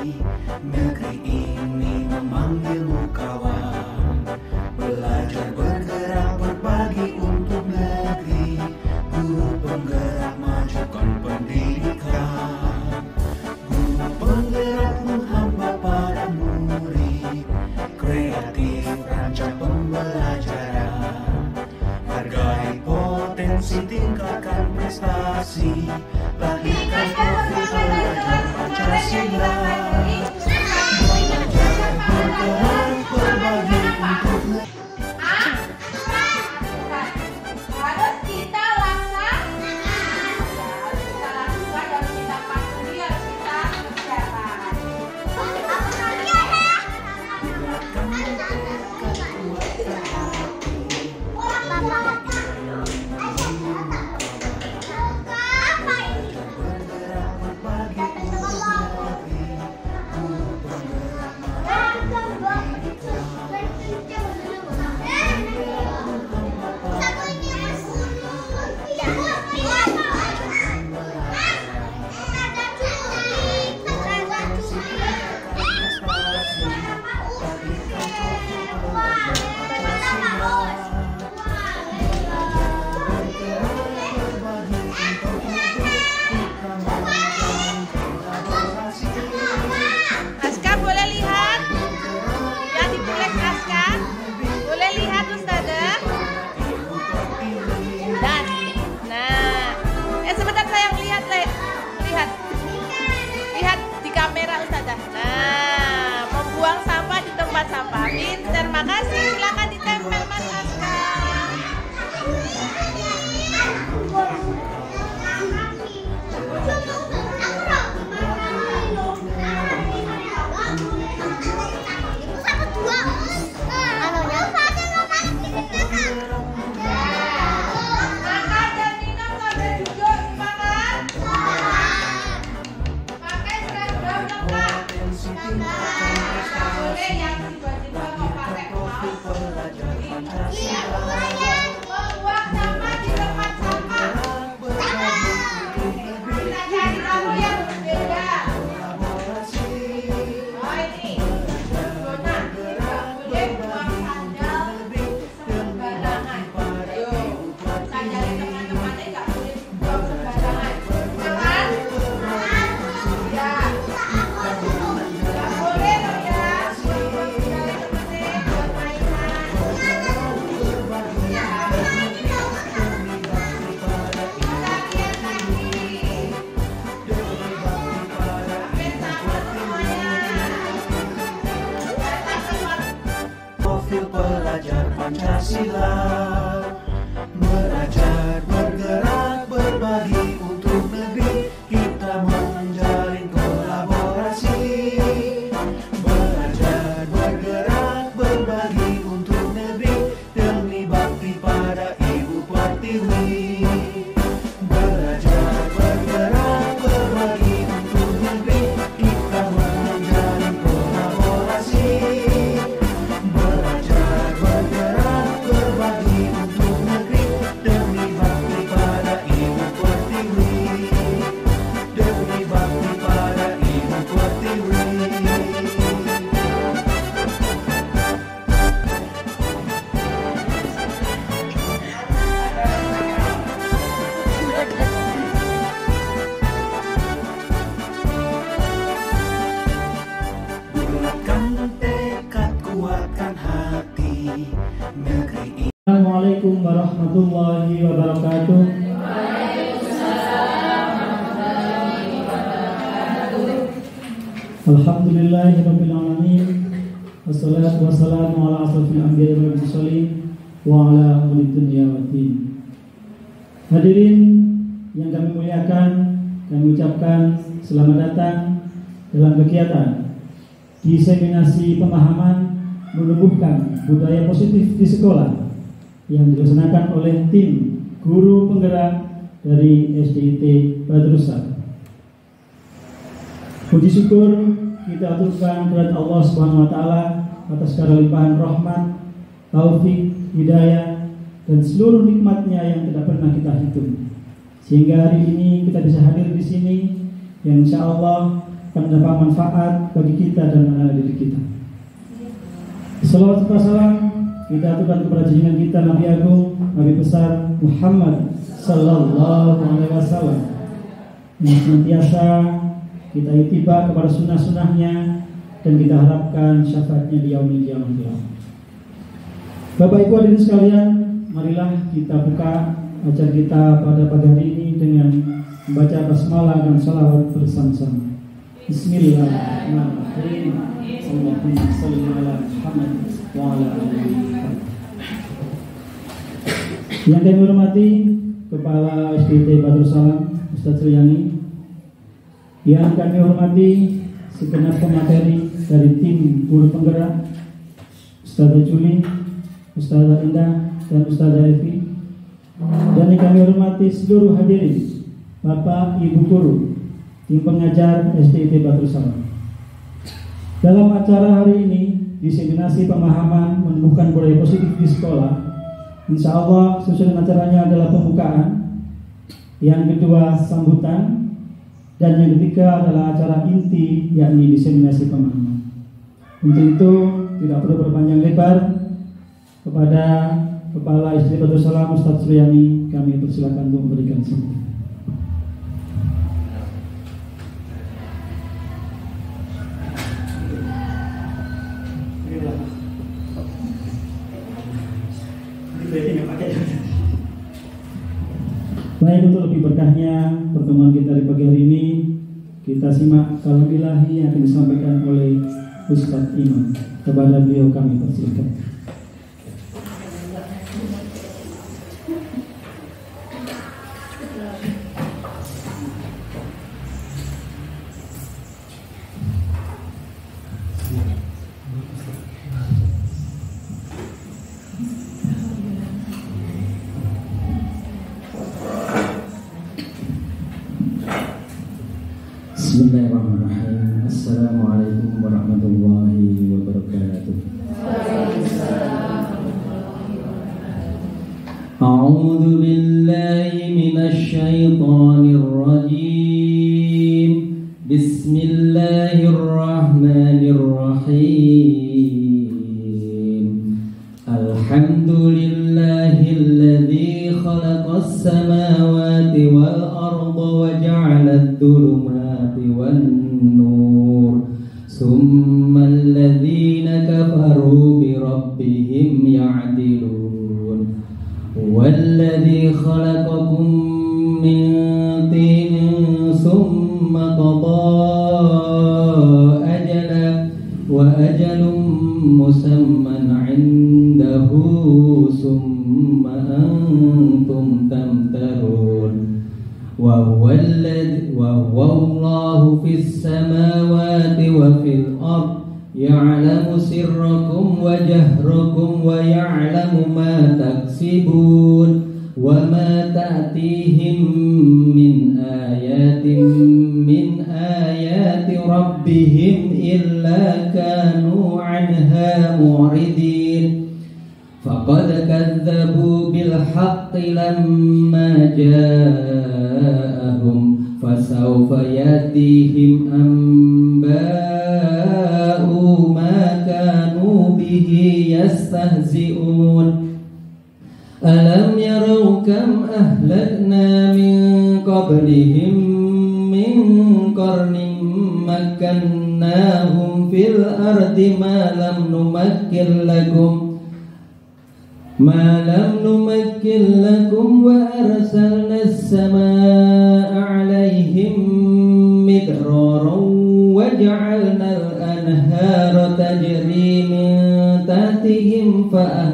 Negeri ini memanggilmu kawan. Belajar bergerak berbagi untuk negeri. Guru penggerak majukan pendidikan. Guru penggerak menghamba pada murid. Kreatif rancang pembelajaran. Hargai potensi, tingkatkan prestasi. Lahirkan profil pelajar Pancasila. Bergerak berbagi untuk negeri. Harus kita laksanakan, harus kita patuhi, harus kita kerjakan. Sampah. Terima kasih. Silakan ditempel Mas Aska. Makan dan minum sampai duduk, makan. Pakai seragam lengkap. Boleh yang tiba-tiba mau pakai kaos. Membuang sampah di tempat sampah. Kita cari tahu yang berbeda. Oh ini, zona tidak boleh buang sandal sembarangan. Ayo, sandalnya teman-temannya nggak boleh buang sembarangan. Jangan. Ya. Nggak boleh loh ya. Profil pelajar Pancasila. Belajar bergerak berbagi untuk negeri. Kita menjalin kolaborasi. Belajar bergerak berbagi untuk negeri. Demi bakti pada Ibu Pertiwi. Belajar bergerak berbagi untuk negeri. Kita menjalin kolaborasi. Belajar bergerak berbagi untuk negeri. Demi bakti pada Ibu Pertiwi. Demi bakti pada Ibu Pertiwi. Bulatkan tekad, kuatkan hati. Negeri ini. Assalamualaikum warahmatullahi wabarakatuh. Alhamdulillahirabbil alamin. Wassalatu wassalamu ala asrofil anbiya'i wal mursalin wa ala ulil dunya waddin. Hadirin yang kami muliakan, kami ucapkan selamat datang dalam kegiatan diseminasi pemahaman menumbuhkan budaya positif di sekolah yang dilaksanakan oleh tim guru penggerak dari SDIT Badrussa. Puji syukur kita aturkan kepada Allah Subhanahu wa taala atas segala limpahan rahmat, taufik, hidayah dan seluruh nikmatnya yang tidak pernah kita hitung. Sehingga hari ini kita bisa hadir di sini yang insya Allah akan mendapat manfaat bagi kita dan anak didik kita. Salawat serta salam kita aturkan kepada junjungan kita Nabi Agung, Nabi besar Muhammad Sallallahu Alaihi Wasallam, yang senantiasa kita ittiba kepada sunnah-sunnahnya dan kita harapkan syafaatnya di yaumil qiyamah. Bapak Ibu hadirin sekalian, marilah kita buka acara kita pada pagi hari ini dengan membaca basmalah dan salawat bersama-sama. Bismillahirrahmanirrahim. Allahumma shalli ala Muhammad wa ala alihi. Yang kami hormati Kepala SDT Badrul Salam Ustaz Suryani, yang kami hormati segenap pemateri dari tim guru penggerak Ustazah Juli, Ustazah Indah, dan Ustazah Evi, dan yang kami hormati seluruh hadirin Bapak Ibu guru tim pengajar SDT Badrul Salam. Dalam acara hari ini, diseminasi pemahaman menumbuhkan budaya positif di sekolah. Insya Allah susunan acaranya adalah pembukaan, yang kedua sambutan, dan yang ketiga adalah acara inti, yakni diseminasi pemahaman. Untuk itu tidak perlu berpanjang lebar, kepada Kepala SDT Badrul Salam Ustaz Suryani kami persilakan untuk memberikan sambutan. Baik, untuk lebih berkahnya pertemuan kita di pagi hari ini, kita simak kalam ilahi yang akan disampaikan oleh Ustaz Imam. Kepada beliau kami persilakan. Bismillahirrahmanirrahim. Assalamualaikum warahmatullahi wabarakatuh. A'udzu billahi minasy syaithanir rajim. Bismillahirrahmanirrahim. Alhamdulillahilladzi khalaqas samawati wal arda wa ja'alad dhulumati wan-nur. Summal ladzina kafaru bi rabbihim ya'dilun. Walladzi khalaqakum min tinin summa qadaa ajala wa ajalun musamman 'indahu summa antum tamtarun. Wa huwa Allahu fis samawati wa fil ard ya'lamu sirrakum wa jahrakum wa ya'lamu ma taksibun wa ma ta'tihim min ayatin min ayati rabbihim illa kanu 'anha mu'ridin. Faqad kadzabu bil haqqi lamma ja'ahum fasawfa yatihim anba'u ma kanu bihi yastahzi'un. Alam yarau kam ahlakna min qablihim min qarnin makkannahum fil ardi ma lam numakkin lakum wa arsalna as-samaa'a 'alaihim midraran wa ja'alna al-anhara tajri min tahtihim fa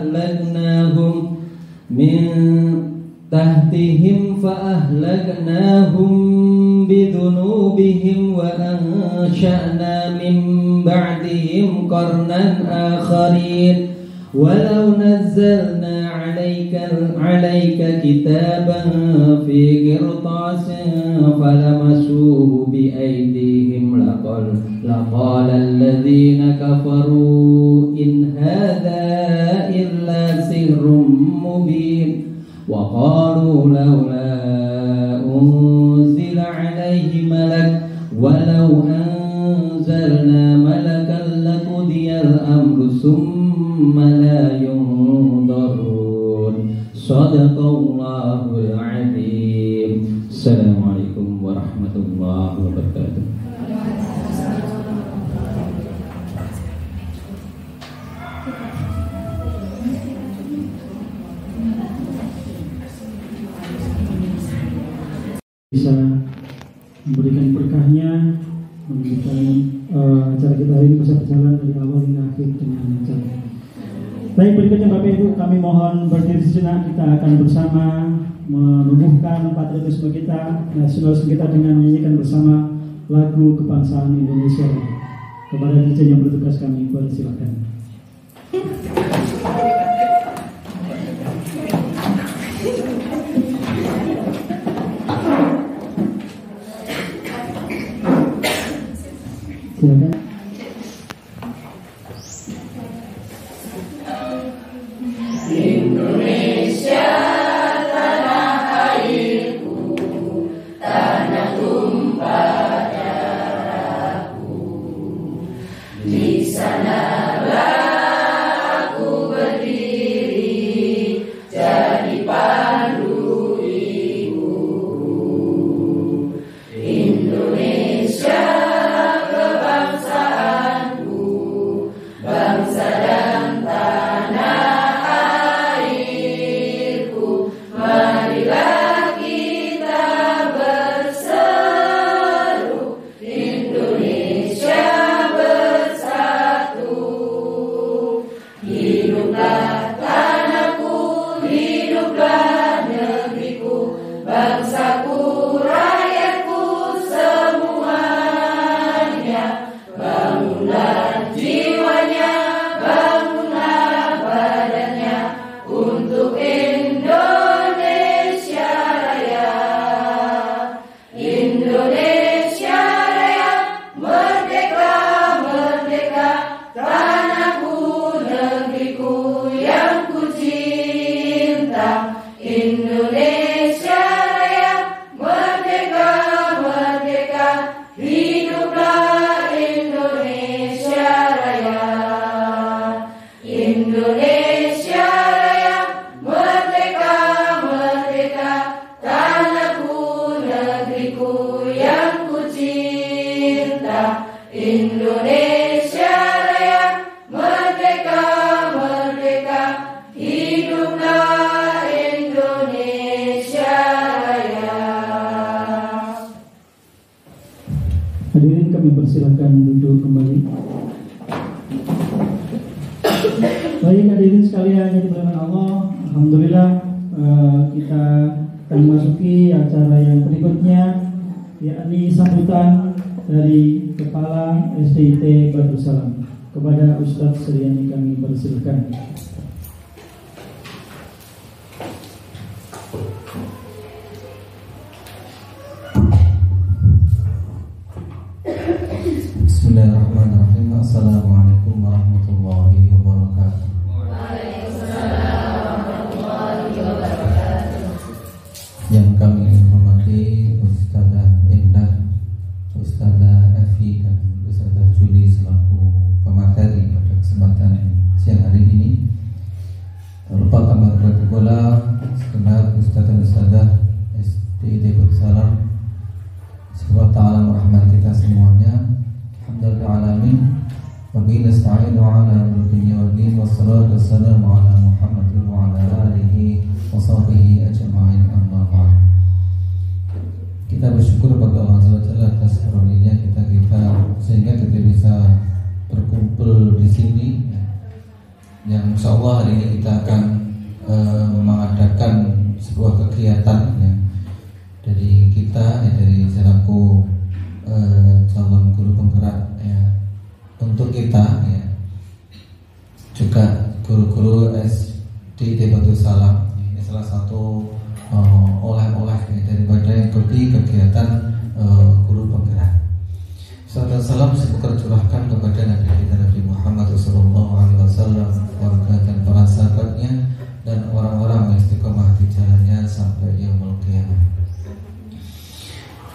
ahlaknahum bidhunubihim wa ansha'na min ba'dihim qarnan akharin. Walau nazzalna 'alaika kitaban fi qirtasin falamasuhu bi aydihim laqala alladhina kafaru in hadha illa sihrun mubin. Wa qalu laula unzila 'alaihi malak walau acara kita hari ini bisa berjalan dari awal hingga akhir dengan lancar. Baik, berikutnya Bapak Ibu, kami mohon berdiri sejenak. Kita akan bersama menumbuhkan patriotisme kita, nasionalisme kita dengan menyanyikan bersama lagu kebangsaan Indonesia. Kepada DJ yang bertugas kami persilakan. Silakan. Indonesia tanah airku, tanah tumpah darahku. Di sanalah aku berdiri, jadi pandu ibuku. Indonesia kebangsaanku, bangsa dan tanah airku. Marilah kita berseru, Indonesia bersatu. Hiduplah tanahku, hiduplah negeriku, bangsaku, rakyatku semuanya. Bangunlah jiwanya, bangunlah badannya untuk Indonesia Raya. Indonesia Raya, merdeka, merdeka, tanahku, negeriku yang ku cinta. Indonesia Raya, merdeka, merdeka, hiduplah Indonesia Raya. Indonesia Raya, merdeka, merdeka, tanahku, negeriku yang ku cinta. Indonesia Raya, merdeka, merdeka, hiduplah Indonesia Raya. Hadirin, kami persilakan duduk kembali. Baik hadirin sekalian yang dimuliakan Allah, alhamdulillah kita akan memasuki acara yang berikutnya, yakni sambutan dari Kepala SDIT Badrussalam. Kepada Ustadz Suryani kami persilakan. Bismillahirrahmanirrahim. Assalamualaikum warahmatullahi wabarakatuh. Yang kami hormati Ustazah Indah, Ustazah Evi, dan Ustazah Juli selaku pemateri pada kesempatan siang hari ini. Tak lupa kami hormati pula segenap Ustazah SDIT Badrussalam. Semoga ta'ala merahmati kita semuanya. Alhamdulillahirrahmanirrahim. Wabihi nasta'inu ala dunya wal din. Wassalatu wassalamu ala Muhammadin wa ala alihi wa sahbihi ajma'in, amma ba'd. Kita bersyukur kepada Allah SWT atas karunia kita sehingga kita bisa berkumpul di sini. Yang insyaallah hari ini kita akan mengadakan sebuah kegiatan ya, dari kita dari selaku calon guru penggerak ya, untuk kita ya, juga guru-guru SDIT Badrussalam. Ini salah satu oleh-oleh ya, daripada ikuti kegiatan guru penggerak. Salam salam semoga curahkan kepada Nabi kita Nabi Muhammad SAW, keluarga dan para sahabatnya, dan orang-orang yang istiqomah di jalannya sampai yaumul qiyamah.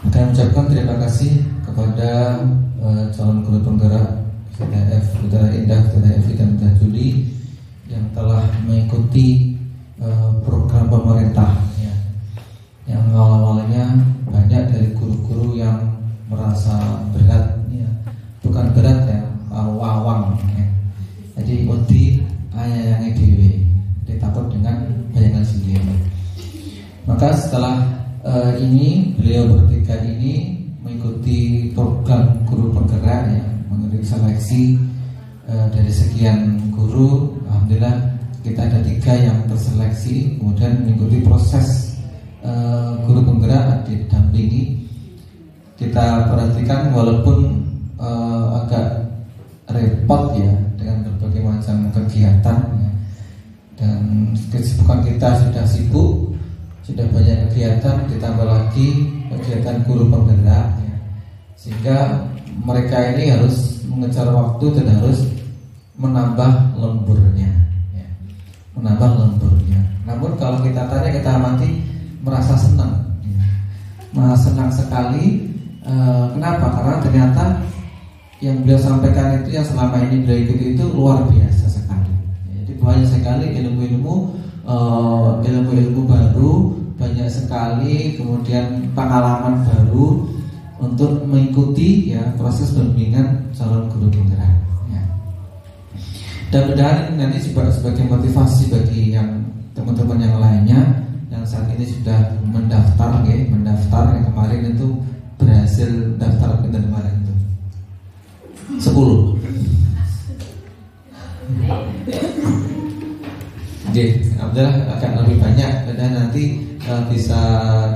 Saya ucapkan terima kasih kepada calon guru penggerak Saudara Indah, Saudara Evi, dan Saudara Juli yang telah mengikuti program pemerintah ya. Yang awal-awalnya banyak dari guru-guru yang merasa berat ya. Bukan berat ya, wawang ya. Jadi ikuti ayah yang dewe ditakut dengan bayangan sendiri. Maka setelah ini beliau bertiga ini mengikuti program guru penggerak penggerak ya, mengikuti seleksi dari sekian guru. Alhamdulillah kita ada 3 yang terseleksi, kemudian mengikuti proses guru penggerak didampingi. Kita perhatikan walaupun agak repot ya dengan berbagai macam kegiatan ya. Dan kesibukan kita sudah sibuk, sudah banyak kegiatan, ditambah lagi kegiatan guru penggerak ya. Sehingga mereka ini harus mengejar waktu dan harus menambah lemburnya ya. Menambah lemburnya. Namun kalau kita tanya, kita amati, merasa senang ya. Merasa senang sekali. Kenapa? Karena ternyata yang beliau sampaikan itu, yang selama ini beliau ikuti itu luar biasa sekali. Jadi banyak sekali ilmu-ilmu baru, banyak sekali kemudian pengalaman baru untuk mengikuti ya proses pembimbingan calon guru penggerak. Ya. Dan mudah-mudahan nanti sebagai motivasi bagi yang teman-teman yang lainnya yang saat ini sudah mendaftar yang kemarin itu berhasil daftar kemarin itu 10. Alhamdulillah agak lebih banyak dan nanti bisa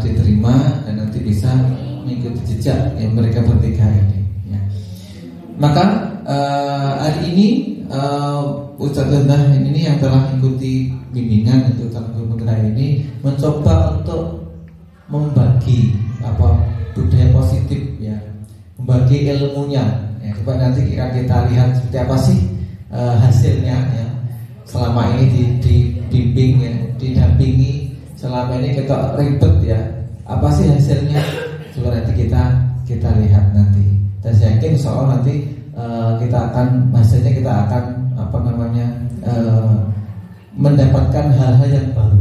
diterima dan nanti bisa mengikuti jejak yang mereka bertiga ini ya. Maka hari ini Ustadz Rendah ini yang telah mengikuti bimbingan untuk calon guru penggerak ini mencoba untuk membagi budaya positif ya, membagi ilmunya ya. Coba nanti kita lihat seperti apa sih hasilnya ya. Selama ini dibimbing ya, didampingi, selama ini kita ribet ya, apa sih hasilnya? Coba nanti kita lihat nanti. Dan saya yakin insya Allah nanti hasilnya kita akan mendapatkan hal-hal yang baru,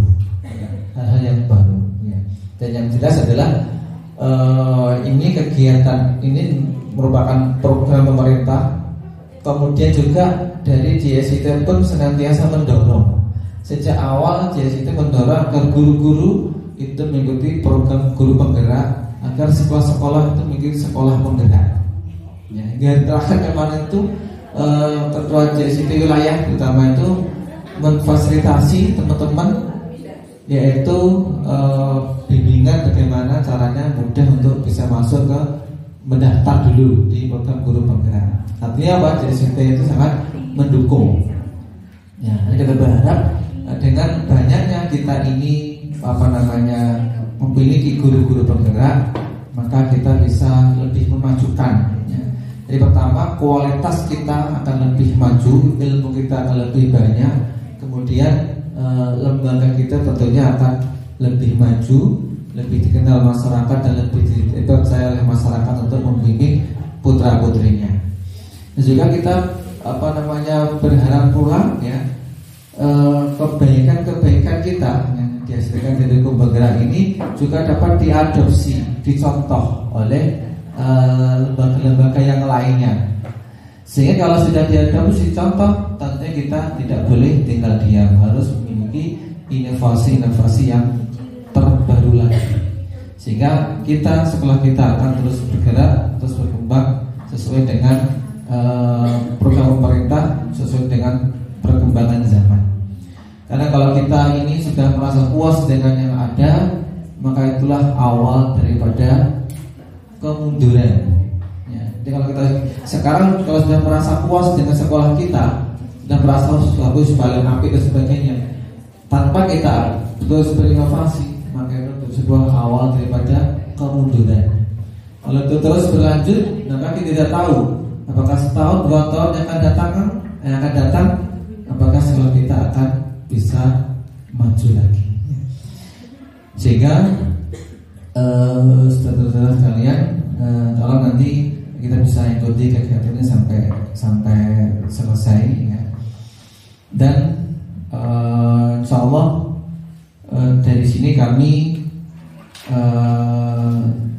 hal-hal yang baru ya. Dan yang jelas adalah ini kegiatan ini merupakan program pemerintah. Kemudian juga dari JSIT pun senantiasa mendorong. Sejak awal JSIT mendorong agar guru-guru itu mengikuti program guru penggerak, agar sekolah-sekolah itu mengikuti sekolah penggerak. Ya, hingga terakhir kemarin itu ketua JSIT wilayah terutama itu memfasilitasi teman-teman, yaitu bimbingan bagaimana caranya mudah untuk bisa masuk ke mendaftar dulu di program guru penggerak. Artinya apa? JSIT itu sangat mendukung. Ya, kita berharap dengan banyaknya kita ini memiliki guru-guru penggerak, maka kita bisa lebih memajukan. Ya. Jadi pertama, kualitas kita akan lebih maju, ilmu kita akan lebih banyak. Kemudian lembaga kita tentunya akan lebih maju, lebih dikenal masyarakat dan lebih dipercaya oleh masyarakat untuk membimbing putra putrinya. Dan juga kita berharap pula ya kebaikan kita yang dihasilkan dari guru penggerak ini juga dapat diadopsi, dicontoh oleh lembaga-lembaga yang lainnya. Sehingga kalau sudah diadopsi contoh, tentunya kita tidak boleh tinggal diam, harus memiliki inovasi-inovasi yang terbaru lagi. Sehingga sekolah kita akan terus bergerak, terus berkembang sesuai dengan program pemerintah, sesuai dengan perkembangan zaman. Karena kalau kita ini sudah merasa puas dengan yang ada, maka itulah awal daripada kemunduran. Ya, jadi kalau kita sekarang sudah merasa puas dengan sekolah kita, sudah merasa bagus, paling apik dan sebagainya, tanpa kita terus berinovasi, maka itu sebuah awal daripada kemunduran. Kalau itu terus berlanjut, maka kita tidak tahu apakah setahun, 2 tahun yang akan datang, apakah sekolah kita akan bisa maju lagi. Sehingga saudara-saudara sekalian, kalau nanti kita bisa ikuti kegiatan ini sampai selesai ya. Dan insya Allah dari sini kami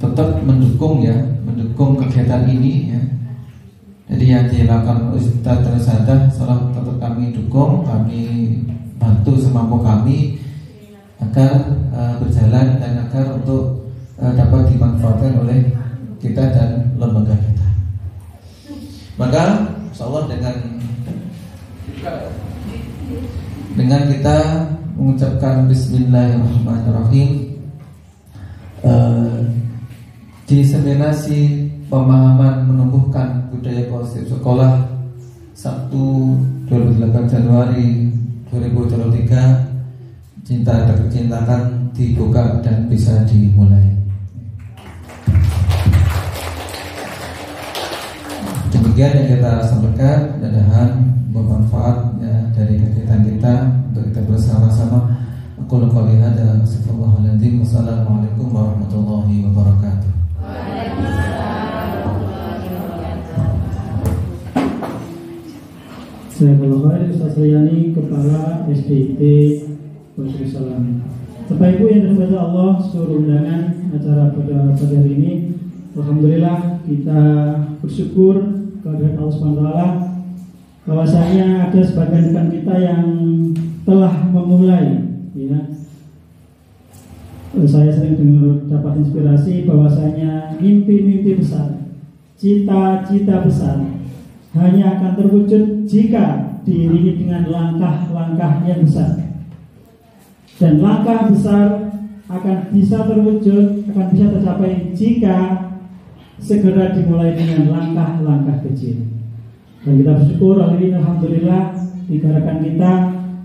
tetap mendukung kegiatan ini ya. Jadi yang dilakukan Ustadz Tersadah salah tetap kami dukung, kami bantu semampu kami agar berjalan dan agar untuk dapat dimanfaatkan oleh kita dan lembaga kita. Maka insyaallah dengan kita mengucapkan Bismillahirrahmanirrahim, diseminasi pemahaman menumbuhkan budaya positif sekolah Sabtu 28 Januari 2023, cinta tak kecintakan dibuka dan bisa dimulai. Demikian yang kita sampaikan, mudah-mudahan bermanfaatnya dari kegiatan kita untuk kita bersama-sama. Aku qouli hadza, astaghfirullahaladzim. Wassalamualaikum warahmatullahi wabarakatuh. Saya Khalil Ustaz Riyani, Kepala SDIT Darussalam. Bapak Ibu yang dirahmati Allah, seluruh undangan acara pada hari ini, alhamdulillah kita bersyukur kepada Allah SWT bahwasanya ada sebagian rekan kita yang telah memulai, ya. Saya sering dengar dapat inspirasi bahwasanya mimpi-mimpi besar, cita-cita besar hanya akan terwujud jika diiringi dengan langkah-langkah yang besar. Dan langkah besar akan bisa terwujud, akan bisa tercapai jika segera dimulai dengan langkah-langkah kecil. Dan kita bersyukur hari ini alhamdulillah dikarenakan kita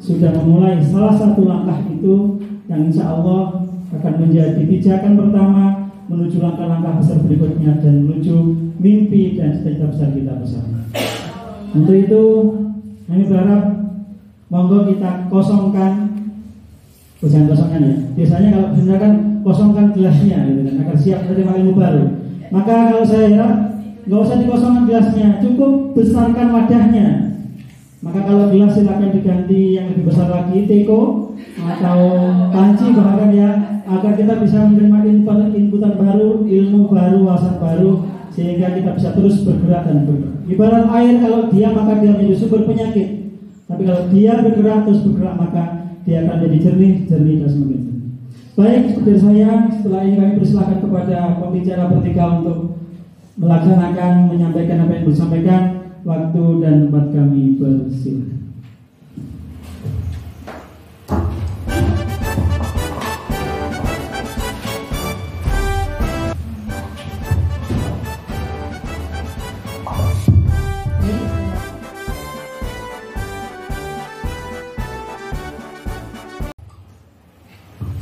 sudah memulai salah satu langkah itu yang insya Allah akan menjadi pijakan pertama menuju langkah-langkah besar berikutnya dan menuju mimpi dan cita-cita besar kita bersama. Untuk itu kami berharap monggo kita kosongkan, jangan kosongkan ya. Biasanya kalau benar kan kosongkan gelasnya gitu kan, agar siap menerima ilmu baru. Maka kalau saya harap nggak usah dikosongkan gelasnya, cukup besarkan wadahnya. Maka kalau gelas silakan diganti yang lebih besar lagi, teko atau panci bahkan ya, agar kita bisa menerima inputan baru, ilmu baru, wawasan baru, sehingga kita bisa terus bergerak dan bergerak. Ibarat air, kalau diam maka dia menjadi sumber penyakit. Tapi kalau dia bergerak terus bergerak maka dia akan jadi jernih dan semakin jernih. Baik, seperti saya, setelah ini kami persilakan kepada pembicara bertiga untuk melaksanakan, menyampaikan apa yang disampaikan. Waktu dan tempat kami persilakan.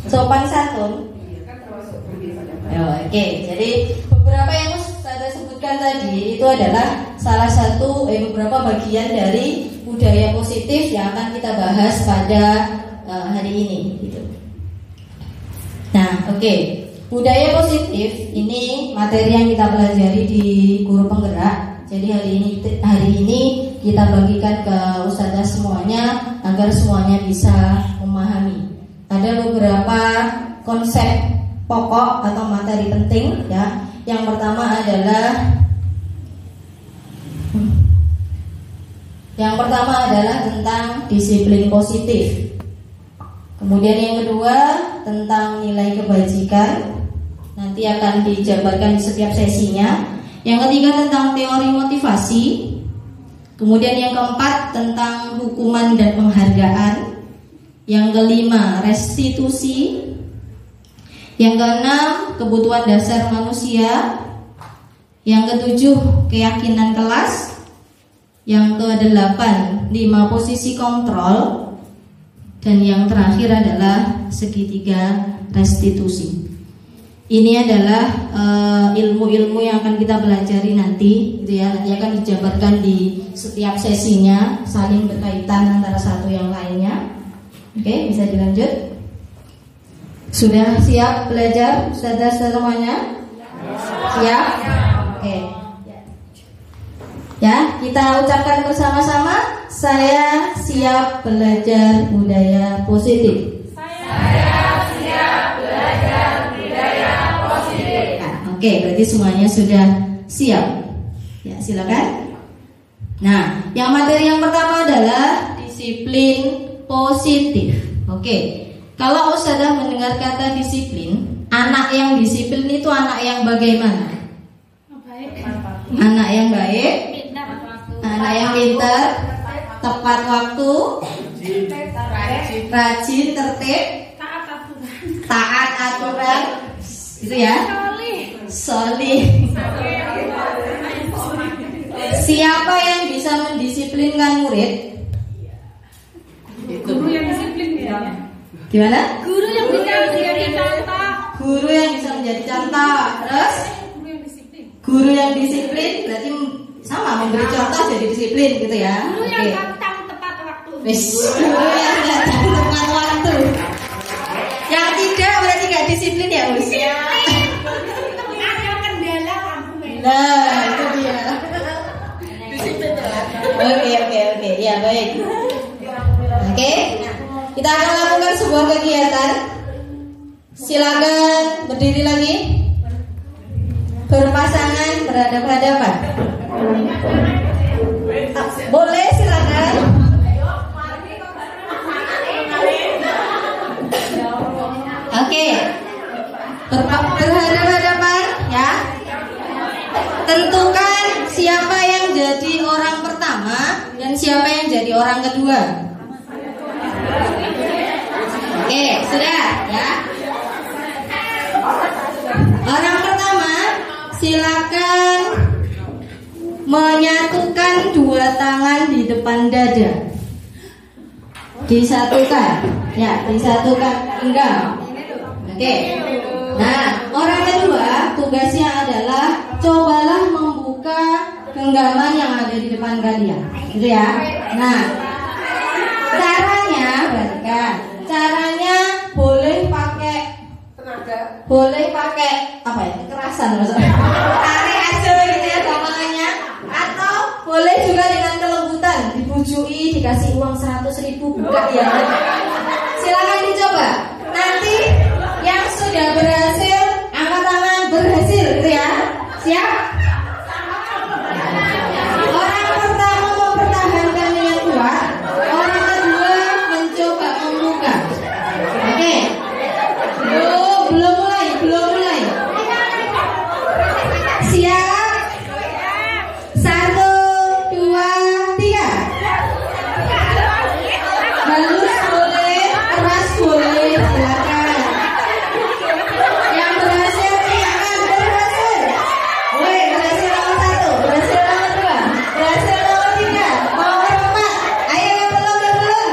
Sopan santun. Oke, jadi beberapa yang saya sebutkan tadi itu adalah salah satu beberapa bagian dari budaya positif yang akan kita bahas pada hari ini. Gitu. Nah, oke. Budaya positif ini materi yang kita pelajari di Guru Penggerak. Jadi hari ini kita bagikan ke ustazah semuanya agar semuanya bisa memahami. Ada beberapa konsep pokok atau materi penting ya. Yang pertama adalah tentang disiplin positif. Kemudian yang kedua tentang nilai kebajikan. Nanti akan dijabarkan di setiap sesinya. Yang ketiga tentang teori motivasi. Kemudian yang keempat tentang hukuman dan penghargaan. Yang kelima restitusi. Yang keenam kebutuhan dasar manusia. Yang ketujuh keyakinan kelas. Yang kedelapan 5 posisi kontrol. Dan yang terakhir adalah segitiga restitusi. Ini adalah ilmu-ilmu yang akan kita pelajari nanti, gitu ya. Nanti akan dijabarkan di setiap sesinya, saling berkaitan antara satu yang lainnya. Oke, bisa dilanjut. Sudah siap belajar, ustazah semuanya? Siap? Oke. Ya, kita ucapkan bersama-sama. Saya siap belajar budaya positif. Saya siap belajar budaya positif. Nah, oke, berarti semuanya sudah siap. Ya, silakan. Nah, yang materi yang pertama adalah disiplin positif. Oke. Kalau ustazah mendengar kata disiplin, anak yang disiplin itu anak yang bagaimana? Baik. Anak yang baik, Anak yang pintar, tepat waktu, rajin, tertib, taat aturan, gitu ya. Solih. Siapa yang bisa mendisiplinkan murid? Guru yang disiplin ya. Gimana? Guru yang bisa menjadi contoh. Guru yang bisa menjadi contoh. Terus? Guru yang disiplin berarti sama memberi contoh jadi disiplin gitu ya. Guru yang datang tepat waktu. Guru yang datang tepat waktu. Yang tidak berarti nggak disiplin ya, Bos? Ada kendala lampu merah. Nah, itu dia. Oke. Ya, baik. Oke. Kita akan lakukan sebuah kegiatan. Silakan berdiri lagi. Berpasangan, berhadapan-hadapan. Boleh, silakan. Oke. Berhadapan-hadapan ya. Tentukan siapa yang jadi orang pertama dan siapa yang jadi orang kedua. Oke, sudah ya. Orang pertama, silakan menyatukan dua tangan di depan dada. Disatukan, ya, disatukan pinggang. Oke. Nah, orang kedua tugasnya adalah cobalah membuka genggaman yang ada di depan kalian, gitu ya. Nah, caranya perhatikan. Caranya boleh pakai apa ya? Kekerasan maksudnya. Tarik aja gitu ya gampangnya. Atau boleh juga dengan kelembutan, dibujui, dikasih uang 100.000 buka ya. Silakan dicoba. Nanti yang sudah berhasil angkat tangan berhasil gitu ya. Siap? Orang pertama mempertahankan yang kuat, orang kedua mencoba membuka. Oke. Belum mulai. Siap? 1, 2, 3. Halus boleh, keras boleh, silakan. Yang berhasil silakan berhasil. Woi, berhasil nomor 1, berhasil nomor 2, berhasil nomor 3, nomor 4. Ayo yang belum.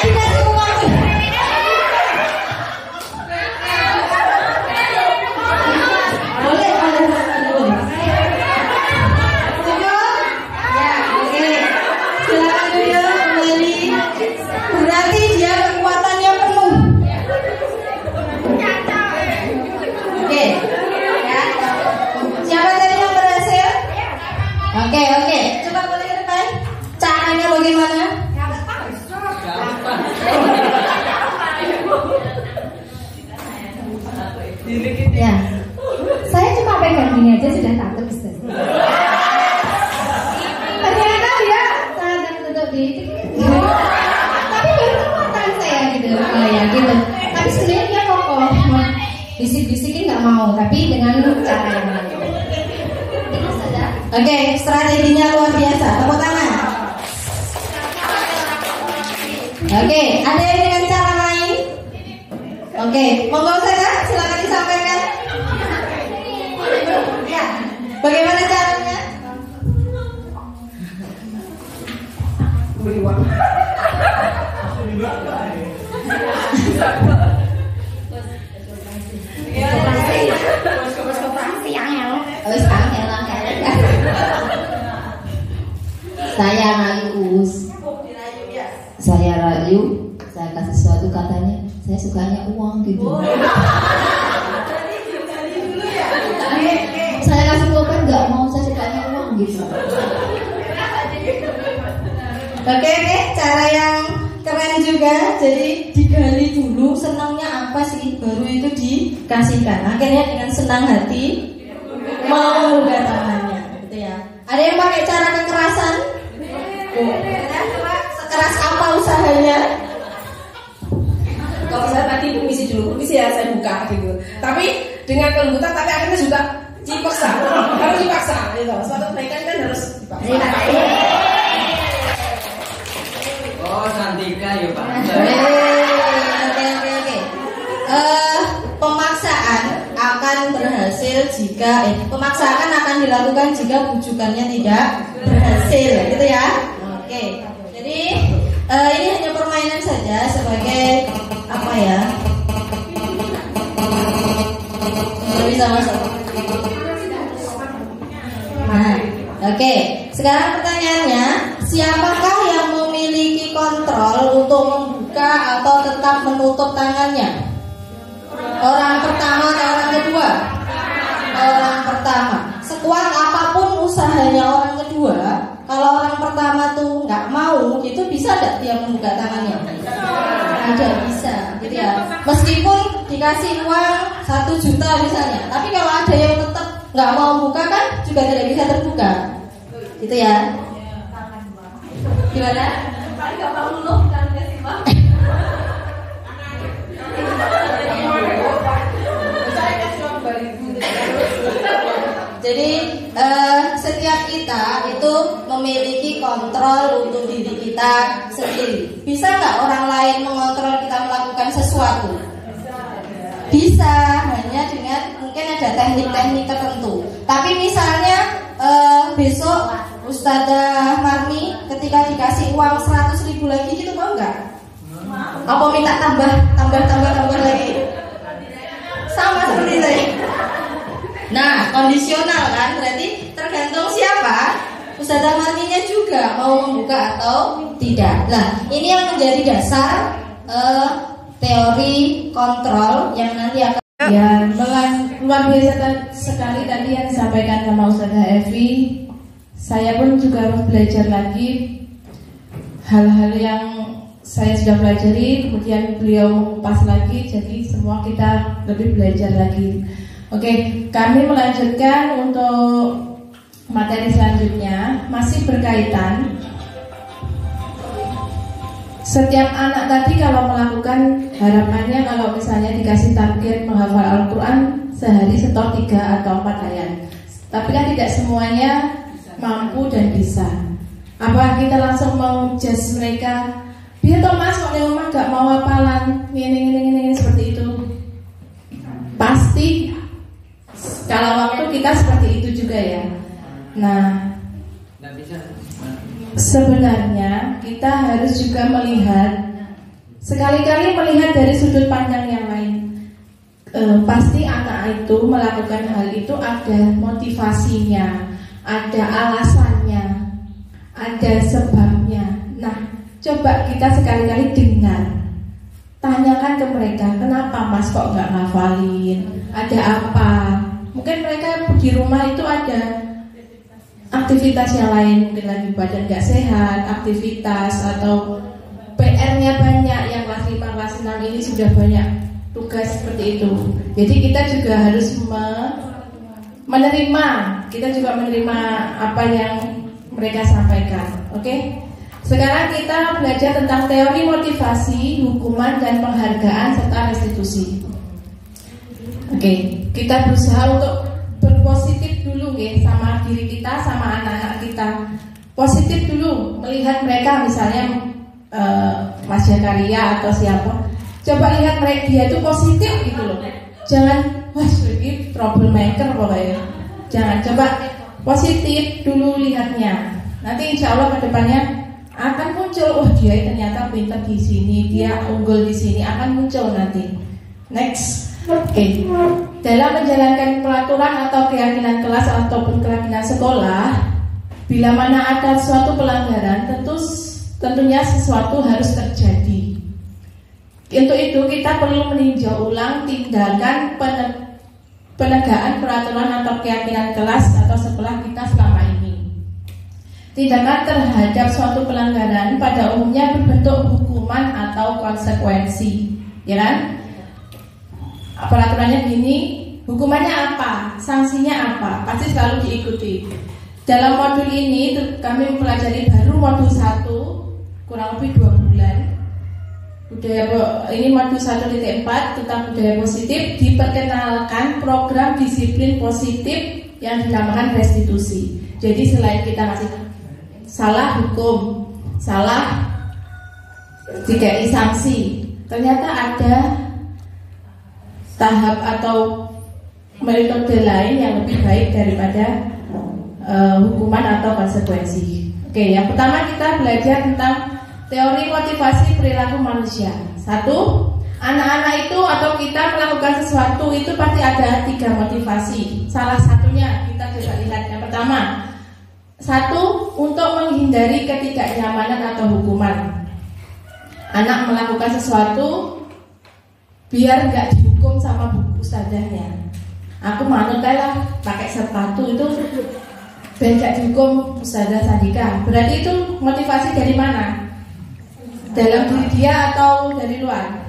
Dikasih uang. Boleh. Cukup? Ya, oke. Silakan duduk kembali. Berarti dia kekuatannya penuh. Oke. Ya. Siapa tadi yang berhasil? Oke. Coba boleh ke depan. Caranya bagaimana? Ya. Saya cuma pegang gini aja sudah takut Ustaz. Ternyata dia sangat duduk di tapi baru kekuatan saya gitu. Oh ya gitu. Tapi sebenarnya dia kokoh. Bisik-bisikin nggak mau, tapi dengan cara yang lain. Oke, strateginya luar biasa. Tepuk tangan. Oke, ada yang dengan cara lain? Oke, monggo saja, silakan disampaikan. Ya, bagaimana caranya? Saya rayu, saya kasih sesuatu katanya, saya sukanya uang gitu. Saya kasih pulpen nggak mau, saya sukanya uang gitu. Oke, cara yang keren juga. Jadi digali dulu senangnya apa sih, baru itu dikasihkan. Akhirnya dengan senang hati mau membuka tangannya, gitu ya. Ada yang pakai cara kekerasan? Sekeras apa usahanya? Kalau saya tadi permisi ya, saya buka gitu. Tapi dengan kelembutan, tapi akhirnya juga cipeksa. pemaksaan akan dilakukan jika bujukannya tidak berhasil, gitu ya. Oke. Jadi ini hanya permainan saja sebagai apa ya? Bisa masuk. Nah, oke. Sekarang pertanyaannya, siapakah yang memiliki kontrol untuk membuka atau tetap menutup tangannya? Orang pertama atau orang kedua? Orang pertama. Sekuat apapun usahanya orang kedua, kalau orang pertama tuh nggak mau, itu bisa nggak dia membuka tangannya? Tidak bisa, gitu ya. Meskipun dikasih uang 1 juta misalnya, tapi kalau ada yang tetap nggak mau buka kan juga tidak bisa terbuka, gitu ya. Gimana? Nggak mau dulu kan kasih uang. Jadi setiap kita itu memiliki kontrol untuk diri kita sendiri. Bisa nggak orang lain mengontrol kita melakukan sesuatu? Bisa, hanya dengan mungkin ada teknik-teknik tertentu. Tapi misalnya besok Ustazah Marni ketika dikasih uang 100.000 lagi gitu mau nggak? Apa minta tambah lagi? Sama seperti tadi. Nah, kondisional kan, berarti tergantung siapa? Ustazah Marninya juga mau membuka atau tidak. Nah, ini yang menjadi dasar teori kontrol yang nanti akan ya, luar biasa sekali tadi yang disampaikan sama Ustazah Evi. Saya pun juga harus belajar lagi hal-hal yang saya sudah pelajari, kemudian beliau mengupas lagi, jadi semua kita lebih belajar lagi. Oke, kami melanjutkan untuk materi selanjutnya, masih berkaitan. Setiap anak tadi kalau melakukan, harapannya kalau misalnya dikasih target menghafal Al-Quran sehari setor 3 atau 4 ayat. Tapi kan tidak semuanya mampu dan bisa. Apa kita langsung mau judge mereka? Biar Thomas kalau di rumah gak mau hafalan, ini seperti itu. Pasti kalau waktu kita seperti itu juga ya. Nah, sebenarnya kita harus juga melihat, sekali-kali melihat dari sudut pandang yang lain. Pasti anak itu melakukan hal itu ada motivasinya, ada alasannya, ada sebabnya. Nah, coba kita sekali-kali dengar, tanyakan ke mereka, kenapa mas kok nggak ngafalin? Ada apa? Mungkin mereka di rumah itu ada aktivitas yang lain, mungkin lagi badan nggak sehat, aktivitas atau PR-nya banyak, yang kelas 5, kelas 6 ini sudah banyak tugas seperti itu. Jadi kita juga harus menerima, kita juga menerima apa yang mereka sampaikan. Oke? Sekarang kita belajar tentang teori motivasi, hukuman dan penghargaan serta restitusi. Oke, kita berusaha untuk berpositif dulu ya, sama diri kita, sama anak-anak kita. Positif dulu, melihat mereka misalnya Mas Jakaria atau siapa. Coba lihat mereka, dia itu positif gitu loh. Jangan, wah ini troublemaker pokoknya. Jangan, coba positif dulu lihatnya. Nanti insya Allah kedepannya akan muncul, oh dia ternyata pintar di sini, dia unggul di sini, akan muncul nanti. Next. Oke. Dalam menjalankan peraturan atau keyakinan kelas ataupun keyakinan sekolah, bila mana ada suatu pelanggaran, tentunya sesuatu harus terjadi. Untuk itu kita perlu meninjau ulang tindakan penegakan peraturan atau keyakinan kelas atau sekolah kita selama ini. Tindakan terhadap suatu pelanggaran pada umumnya berbentuk hukuman atau konsekuensi, ya kan? Peraturannya gini, hukumannya apa, sanksinya apa, pasti selalu diikuti. Dalam modul ini kami mempelajari baru modul 1, kurang lebih 2 bulan. Ini modul 1.4 tentang budaya positif, diperkenalkan program disiplin positif yang dinamakan restitusi. Jadi selain kita masih salah hukum, salah dikai sanksi, ternyata ada tahap atau metode lain yang lebih baik daripada hukuman atau konsekuensi. Oke, yang pertama kita belajar tentang teori motivasi perilaku manusia. 1, anak-anak itu atau kita melakukan sesuatu itu pasti ada 3 motivasi. Salah satunya kita coba lihat. Yang pertama, 1, untuk menghindari ketidaknyamanan atau hukuman. Anak melakukan sesuatu biar nggak dihukum sama buku ustadzahnya. Aku manut lah pakai sepatu itu biar nggak dihukum ustadzah Sandika. Berarti itu motivasi dari mana? Dalam diri dia atau dari luar?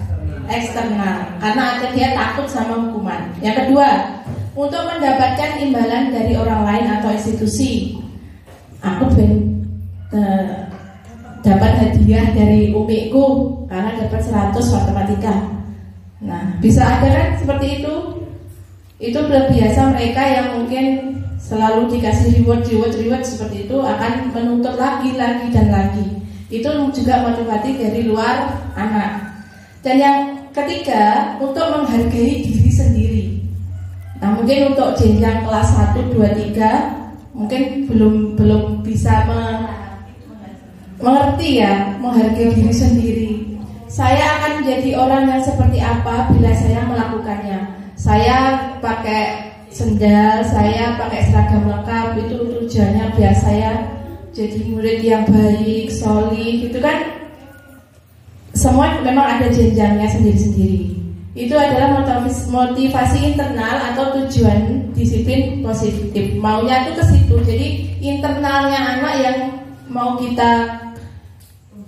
Eksternal. Karena ada dia takut sama hukuman. Yang kedua, untuk mendapatkan imbalan dari orang lain atau institusi. Aku dapat hadiah dari umiku karena dapat 100 matematika. Nah, bisa ada kan seperti itu? Itu biasa mereka yang mungkin selalu dikasih reward seperti itu akan menuntut lagi dan lagi. Itu juga motivasi dari luar anak. Dan yang ketiga, untuk menghargai diri sendiri. Nah, mungkin untuk jenjang kelas 1, 2, 3 mungkin belum bisa mengerti ya, menghargai diri sendiri. Saya akan menjadi orang yang seperti apa bila saya melakukannya. Saya pakai sendal, saya pakai seragam lengkap, itu tujuannya biar saya jadi murid yang baik, solih, gitu kan. Semua memang ada jenjangnya sendiri-sendiri. Itu adalah motivasi internal atau tujuan disiplin positif. Maunya itu ke situ. Jadi internalnya anak yang mau kita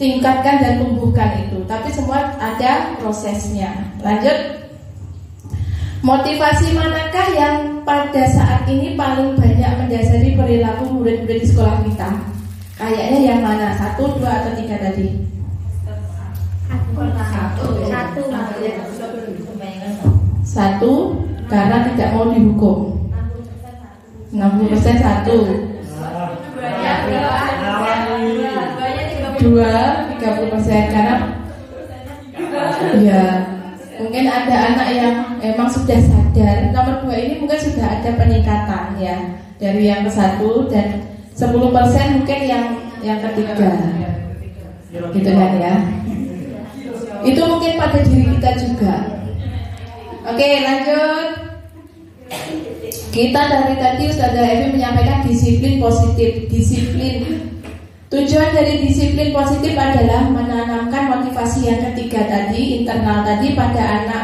tingkatkan dan tumbuhkan itu. Tapi semua ada prosesnya. Lanjut. Motivasi manakah yang pada saat ini paling banyak mendasari perilaku murid-murid di sekolah kita? Kayaknya yang mana? 1, 2, atau 3 tadi? 1, karena tidak mau dihukum. 60% 1. 2, 30% karena ya mungkin ada anak yang emang sudah sadar. Nomor 2 ini mungkin sudah ada peningkatan ya dari yang ke-1 dan 10% mungkin yang ketiga. Gitu kan ya. Itu mungkin pada diri kita juga. Oke, lanjut. Kita dari tadi Ustazah Evi menyampaikan disiplin positif. Disiplin. Tujuan dari disiplin positif adalah menanamkan motivasi yang ketiga tadi, internal tadi pada anak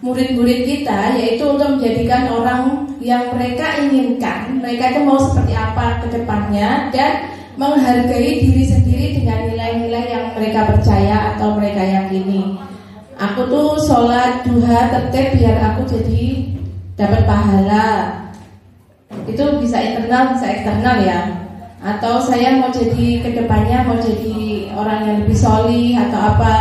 murid-murid kita, yaitu untuk menjadikan orang yang mereka inginkan. Mereka itu mau seperti apa ke depannya dan menghargai diri sendiri dengan nilai-nilai yang mereka percaya atau mereka yakini. Aku tuh sholat duha tertib biar aku jadi dapat pahala. Itu bisa internal, bisa eksternal ya. Atau saya mau jadi kedepannya mau jadi orang yang lebih solih atau apa.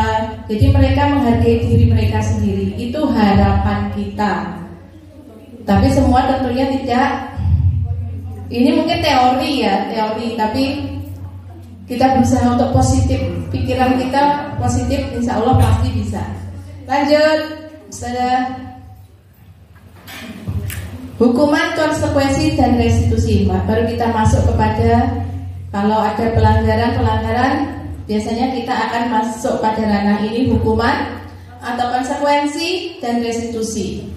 Jadi mereka menghargai diri mereka sendiri. Itu harapan kita. Tapi semua tentunya tidak. Ini mungkin teori ya, teori. Tapi kita berusaha untuk positif. Pikiran kita positif, insya Allah pasti bisa. Lanjut, Ustazah. Hukuman, konsekuensi, dan restitusi. Baru kita masuk kepada kalau ada pelanggaran, biasanya kita akan masuk pada ranah ini, hukuman atau konsekuensi dan restitusi.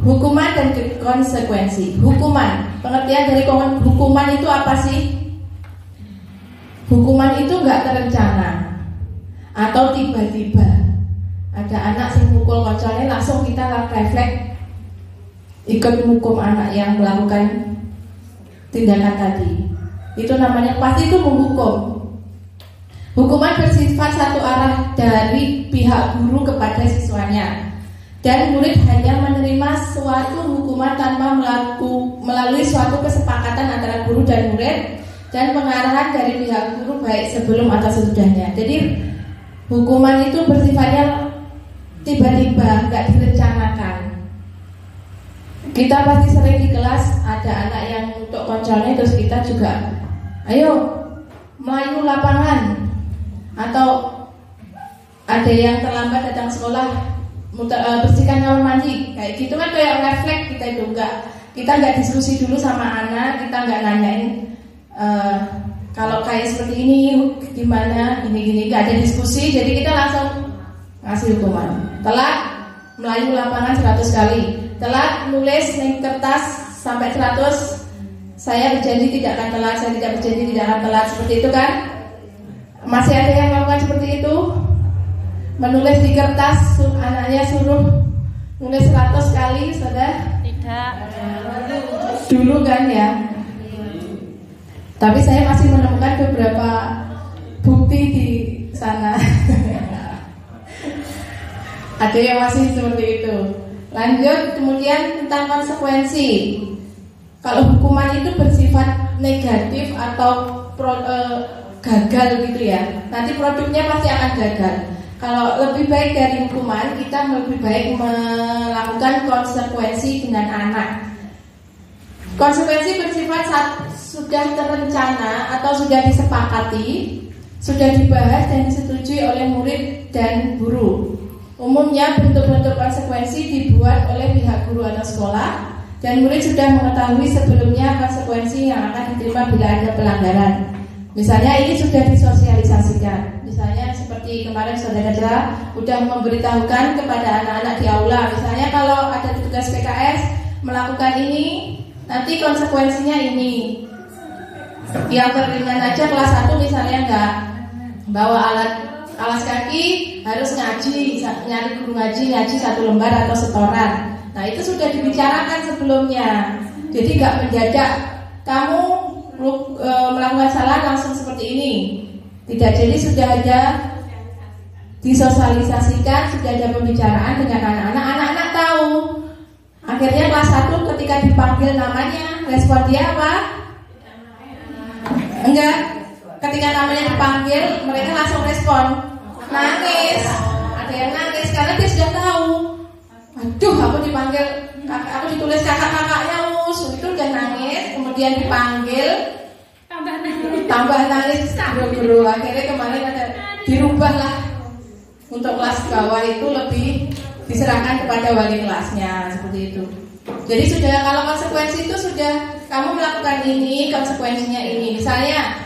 Hukuman dan konsekuensi. Hukuman, pengertian dari hukuman itu apa sih? Hukuman itu nggak terencana atau tiba-tiba. Ada anak yang mukul koncolnya, langsung kita refleks ikut menghukum anak yang melakukan tindakan tadi. Itu namanya pasti itu menghukum. Hukuman bersifat satu arah dari pihak guru kepada siswanya, dan murid hanya menerima suatu hukuman tanpa melalui suatu kesepakatan antara guru dan murid dan pengarahan dari pihak guru baik sebelum atau sesudahnya. Jadi hukuman itu bersifatnya tiba-tiba, nggak direncanakan. Kita pasti sering di kelas ada anak yang untuk koncolnya, terus kita juga ayo melayu lapangan. Atau ada yang terlambat datang sekolah, bersihkan kamar mandi, kayak gitu kan kayak refleks kita itu kita nggak diskusi dulu sama anak, kita nggak nanyain kalau kayak seperti ini gimana, gini nggak ada diskusi, jadi kita langsung ngasih hukuman. Telat melayu lapangan 100 kali, telat nulis di kertas sampai 100, saya berjanji tidak akan telat, saya tidak berjanji tidak akan telat, seperti itu kan? Masih ada yang melakukan seperti itu? Menulis di kertas, anaknya suruh nulis 100 kali, sudah? Tidak. Dulu kan ya. Tapi saya masih menemukan beberapa bukti di sana. Ada yang masih seperti itu. Lanjut, kemudian tentang konsekuensi. Kalau hukuman itu bersifat negatif atau gagal gitu ya, nanti produknya pasti akan gagal. Kalau lebih baik dari hukuman, kita lebih baik melakukan konsekuensi dengan anak. Konsekuensi bersifat sudah terencana atau sudah disepakati, sudah dibahas dan disetujui oleh murid dan guru. Umumnya bentuk-bentuk konsekuensi dibuat oleh pihak guru atau sekolah, dan murid sudah mengetahui sebelumnya konsekuensi yang akan diterima bila ada pelanggaran. Misalnya ini sudah disosialisasikan. Misalnya seperti kemarin saudara-saudara sudah memberitahukan kepada anak-anak di aula. Misalnya kalau ada tugas PKS melakukan ini, nanti konsekuensinya ini. Yang teringan aja kelas 1 misalnya enggak bawa alas kaki, harus ngaji, nyari guru ngaji 1 lembar atau setoran. Nah itu sudah dibicarakan sebelumnya. Jadi enggak mendadak kamu melakukan salah langsung seperti ini. Tidak, jadi sudah ada disosialisasikan, sudah ada pembicaraan dengan anak-anak. Anak-anak tahu. Akhirnya kelas 1 ketika dipanggil namanya, respon dia apa? Enggak. Ketika namanya dipanggil, mereka langsung respon, nangis. Ada yang nangis karena dia sudah tahu. Aduh, aku dipanggil, aku ditulis kakak-kakaknya itu udah nangis. Kemudian dipanggil, tambah nangis, guru-guru. Akhirnya kemarin ada dirubahlah untuk kelas bawah itu lebih diserahkan kepada wali kelasnya, seperti itu. Jadi sudah, kalau konsekuensi itu sudah kamu melakukan ini, konsekuensinya ini. Misalnya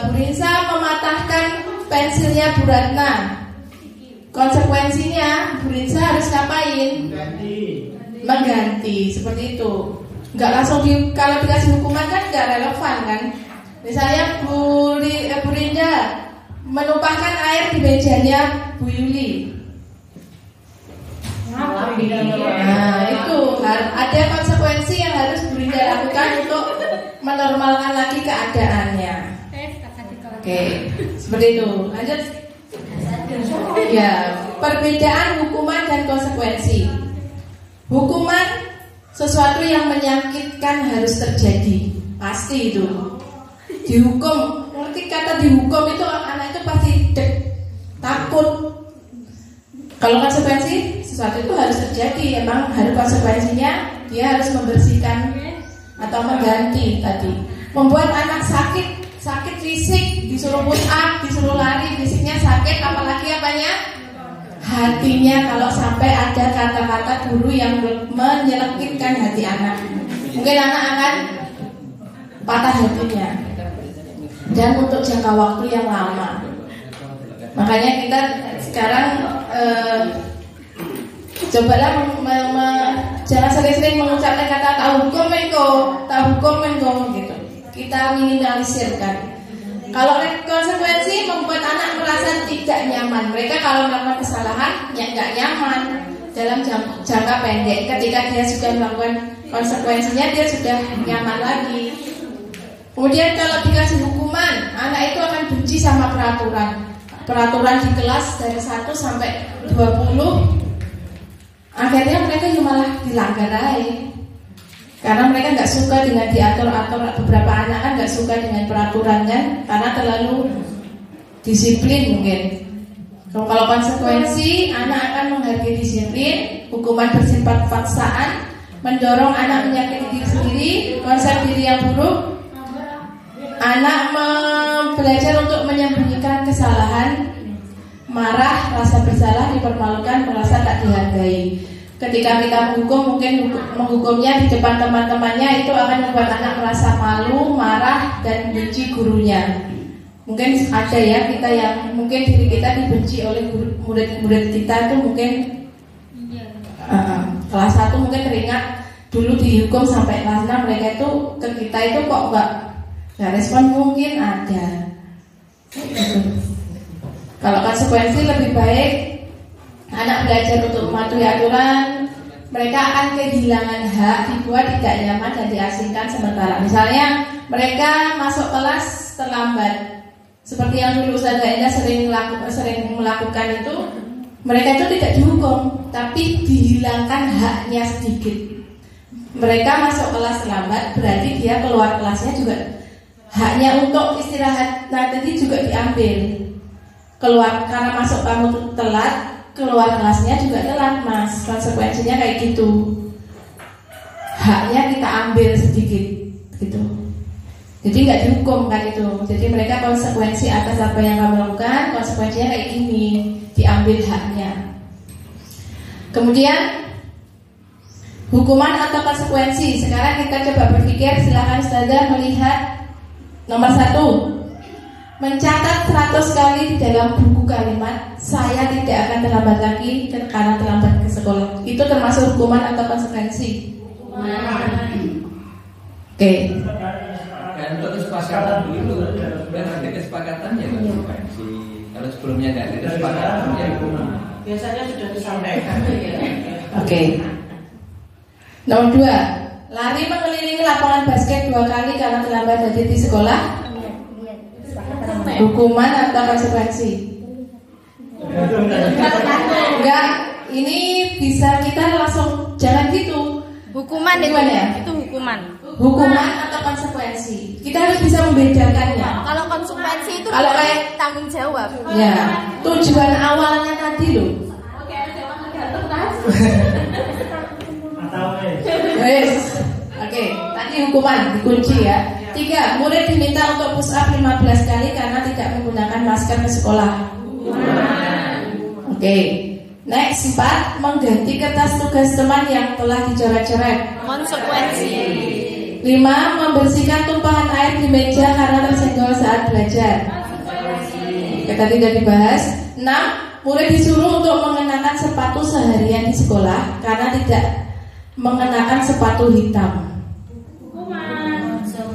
Bu Rinsa mematahkan pensilnya Bu Ratna, konsekuensinya Bu Rinsa harus ngapain? Mengganti, seperti itu. Nggak langsung kalau dikasih hukuman kan nggak relevan kan. Misalnya Bu Rinda menumpahkan air di mejanya Bu Yuli. Nah itu ada konsekuensi yang harus Bu Rinda lakukan untuk menormalkan lagi keadaannya. Oke, seperti itu. Lanjut. Ya, perbedaan hukuman dan konsekuensi. Hukuman sesuatu yang menyakitkan harus terjadi, pasti itu. Dihukum, ngerti kata dihukum itu anak itu pasti takut. Kalau konsekuensi, sesuatu itu harus terjadi, emang harus konsekuensinya dia harus membersihkan atau mengganti tadi. Membuat anak sakit fisik, disuruh push up, disuruh lari, fisiknya sakit, apalagi apanya? Hatinya. Kalau sampai ada kata-kata guru yang menyelekitkan hati anak, mungkin anak akan patah hatinya, dan untuk jangka waktu yang lama. Makanya kita sekarang cobalah jangan sering-sering mengucapkan kata tak hukum menko gitu. Kita minimalisirkan. Kalau konsekuensi membuat anak merasa tidak nyaman. Mereka kalau melakukan kesalahan yang nggak nyaman dalam jangka pendek. Ketika dia sudah melakukan konsekuensinya, dia sudah nyaman lagi. Kemudian kalau dikasih hukuman, anak itu akan benci sama peraturan di kelas dari 1 sampai 20. Akhirnya mereka malah dilanggar aja. Karena mereka nggak suka dengan diatur-atur. Beberapa anak kan nggak suka dengan peraturan kan, karena terlalu disiplin mungkin. Kalau konsekuensi, anak akan menghargai disiplin. Hukuman bersifat paksaan, mendorong anak menyakiti diri sendiri, konsep diri yang buruk. Anak belajar untuk menyembunyikan kesalahan, marah, rasa bersalah, dipermalukan, merasa tak dihargai. Ketika kita menghukum, mungkin menghukumnya di depan teman-temannya, itu akan membuat anak merasa malu, marah, dan benci gurunya. Mungkin ada ya kita yang mungkin diri kita dibenci oleh murid-murid kita itu mungkin kelas 1 mungkin teringat dulu dihukum sampai kelas 6, mereka itu ke kita itu kok nggak respon, mungkin ada. Kalau konsekuensi lebih baik anak belajar untuk mematuhi aturan, mereka akan kehilangan hak, dibuat tidak nyaman dan diasingkan sementara. Misalnya mereka masuk kelas terlambat, seperti yang dulu Ustazah Indah sering melakukan itu, mereka itu tidak dihukum, tapi dihilangkan haknya sedikit. Mereka masuk kelas terlambat, berarti dia keluar kelasnya juga haknya untuk istirahat nanti juga diambil. Keluar karena masuk kamu telat, keluar kelasnya juga telat, Mas. Konsekuensinya kayak gitu. Haknya kita ambil sedikit, gitu. Jadi nggak dihukum kan itu. Jadi mereka konsekuensi atas apa yang kamu lakukan, konsekuensinya kayak gini, diambil haknya. Kemudian hukuman atau konsekuensi. Sekarang kita coba berpikir. Silakan Ustazah melihat nomor 1. Mencatat 100 kali di dalam buku kalimat saya tidak akan terlambat lagi karena terlambat ke sekolah. Itu termasuk hukuman atau konsekuensi? Oke. Dan untuk kesepakatan dulu, sudah ada kesepakatan ya konsekuensi. Kalau sebelumnya nggak ada kesepakatan ya hukuman. Biasanya sudah disampaikan. Oke. Nomor 2, lari mengelilingi lapangan basket 2 kali karena terlambat hadir di sekolah. Hukuman atau konsekuensi? Enggak, ini bisa kita langsung jangan gitu. Hukuman itu ya? Itu hukuman. Hukuman atau konsekuensi? Kita harus bisa membedakannya. Kalau konsekuensi itu kalau kayak tanggung jawab. Ya, tujuan awalnya tadi loh. Yes. Oke, tadi hukuman dikunci ya. 3, murid diminta untuk push up 15 kali karena tidak menggunakan masker ke sekolah. Oke. Next, 4, mengganti kertas tugas teman yang telah dicoret-coret. Konsekuensi. 5, membersihkan tumpahan air di meja karena tersenggol saat belajar. Kita tidak dibahas. 6, murid disuruh untuk mengenakan sepatu seharian di sekolah karena tidak mengenakan sepatu hitam.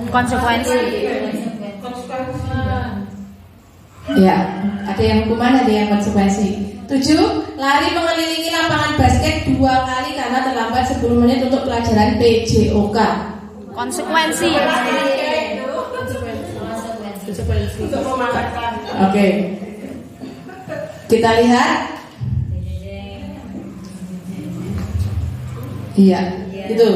Konsekuensi. Ya, ada yang hukuman, ada yang konsekuensi. 7, lari mengelilingi lapangan basket 2 kali karena terlambat 10 menit untuk pelajaran PJOK. Konsekuensi. Oke. Kita lihat. Iya, itu.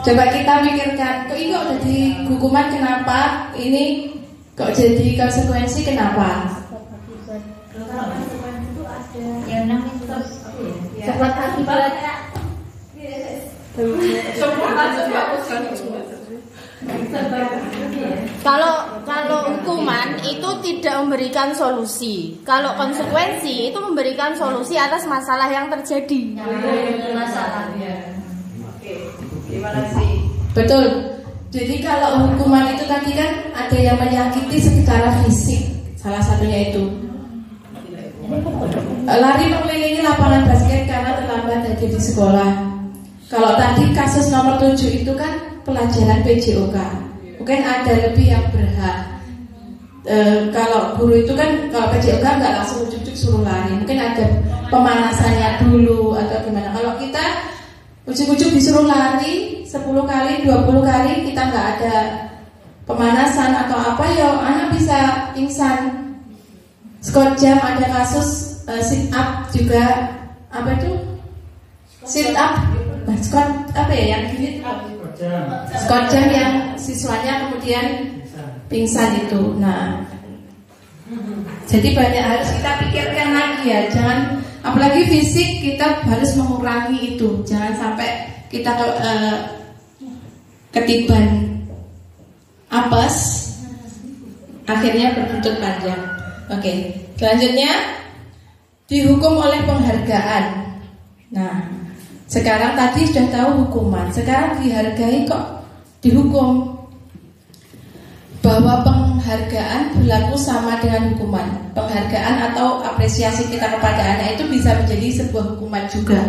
Coba kita pikirkan, kok ini kok jadi hukuman kenapa? Ini kok jadi konsekuensi kenapa? Yang namanya sebab akibat. Kalau hukuman itu tidak memberikan solusi. Kalau konsekuensi itu memberikan solusi atas masalah yang terjadi. Masalahnya. Gimana sih? Betul. Jadi kalau hukuman itu tadi kan ada yang menyakiti secara fisik, salah satunya itu. Lari mengelilingi lapangan basket karena terlambat hadir di sekolah. Kalau tadi kasus nomor 7 itu kan pelajaran PJOK. Mungkin ada lebih yang berhak. Kalau guru itu kan kalau PJOK nggak langsung ujuk-ujuk suruh lari. Mungkin ada pemanasannya dulu atau gimana. Kalau kita ujuk-ujuk disuruh lari 10 kali, 20 kali kita nggak ada pemanasan atau apa, ya anak bisa pingsan. Scott Jam ada kasus sit up juga, apa itu? Sit up, Scott apa ya yang gini? Scott Jam yang siswanya kemudian pingsan itu. Nah, jadi banyak harus kita pikirkan lagi ya, jangan apalagi fisik kita harus mengurangi itu, jangan sampai kita ketiban apes akhirnya berbuntut panjang. Oke. Selanjutnya dihukum oleh penghargaan. Nah, sekarang tadi sudah tahu hukuman, sekarang dihargai kok dihukum. Bahwa penghargaan berlaku sama dengan hukuman. Penghargaan atau apresiasi kita kepada anak itu bisa menjadi sebuah hukuman juga.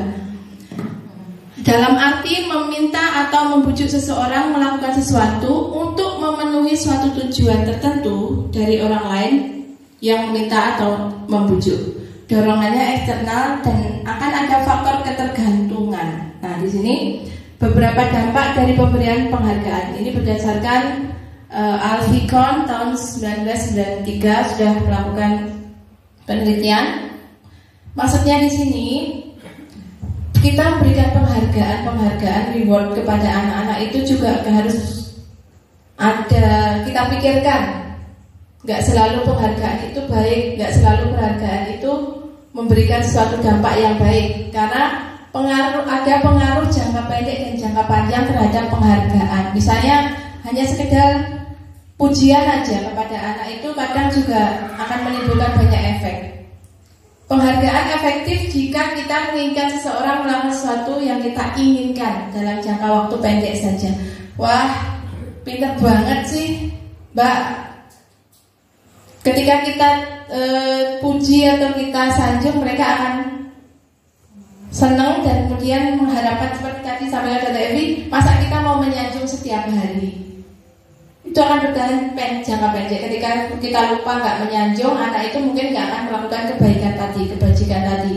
Dalam arti meminta atau membujuk seseorang melakukan sesuatu untuk memenuhi suatu tujuan tertentu dari orang lain yang meminta atau membujuk. Dorongannya eksternal dan akan ada faktor ketergantungan. Nah, di sini beberapa dampak dari pemberian penghargaan. Ini berdasarkan Alficon tahun 1993 sudah melakukan penelitian. Maksudnya di sini kita memberikan penghargaan reward kepada anak-anak itu juga harus ada, kita pikirkan. Gak selalu penghargaan itu baik, gak selalu penghargaan itu memberikan suatu dampak yang baik. Karena ada pengaruh jangka pendek dan jangka panjang terhadap penghargaan. Misalnya hanya sekedar pujian aja kepada anak itu kadang juga akan menimbulkan banyak efek. Penghargaan efektif jika kita menginginkan seseorang melakukan sesuatu yang kita inginkan dalam jangka waktu pendek saja. Wah, pintar banget sih, Mbak. Ketika kita puji atau kita sanjung, mereka akan senang dan kemudian mengharapkan seperti tadi sampai kata Evi, masa kita mau menyanjung setiap hari? Itu akan bertahan jangka pendek. Ketika kita lupa nggak menyanjung, anak itu mungkin nggak akan melakukan kebajikan tadi.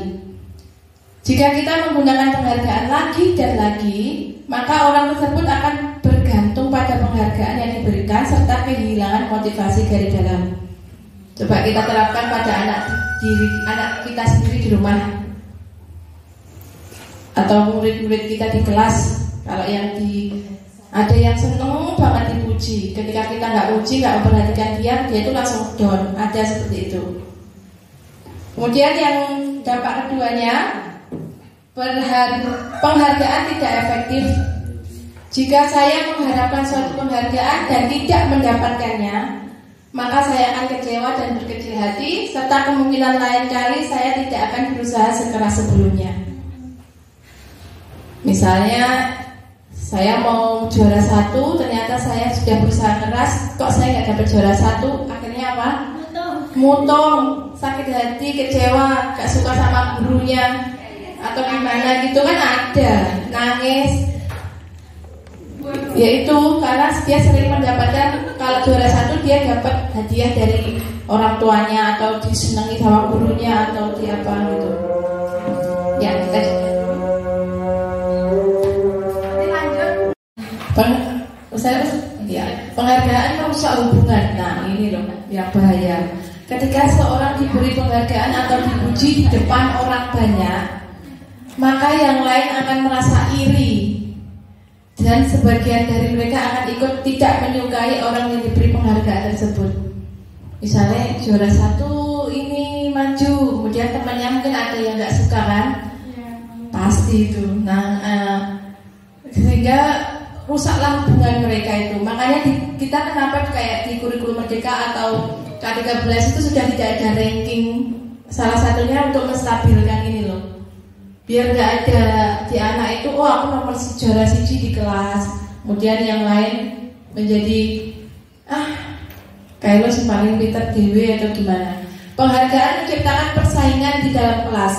Jika kita menggunakan penghargaan lagi dan lagi, maka orang tersebut akan bergantung pada penghargaan yang diberikan serta kehilangan motivasi dari dalam. Coba kita terapkan pada anak kita sendiri di rumah atau murid-murid kita di kelas. Kalau ada yang seneng banget dipuji, ketika kita nggak puji, nggak memperhatikan dia itu langsung down. Ada seperti itu. Kemudian yang dampak keduanya, penghargaan tidak efektif. Jika saya mengharapkan suatu penghargaan dan tidak mendapatkannya, maka saya akan kecewa dan berkecil hati, serta kemungkinan lain kali saya tidak akan berusaha sekeras sebelumnya. Misalnya saya mau juara 1, ternyata saya sudah berusaha keras, kok saya nggak dapat juara 1, akhirnya apa? Mutong, sakit hati, kecewa, gak suka sama gurunya, atau gimana gitu kan ada, nangis. Yaitu karena dia sering mendapatkan, kalau juara 1 dia dapat hadiah dari orang tuanya, atau disenangi sama gurunya, atau di apa gitu. Ya, kita penghargaan merusak hubungan. Nah, ini loh yang bahaya. Ketika seorang diberi penghargaan atau dipuji di depan orang banyak, maka yang lain akan merasa iri, dan sebagian dari mereka akan ikut tidak menyukai orang yang diberi penghargaan tersebut. Misalnya juara 1 ini maju, kemudian temannya mungkin ada yang nggak suka kan? Pasti itu. Nah, sehingga rusaklah hubungan mereka itu. Makanya kita kenapa kayak di kurikulum Merdeka atau K13 itu sudah tidak ada ranking. Salah satunya untuk menstabilkan ini loh. Biar nggak ada di anak itu, oh aku nomor juara 1 di kelas, kemudian yang lain menjadi kayak lo si paling pintar dewe atau gimana. Penghargaan menciptakan persaingan di dalam kelas,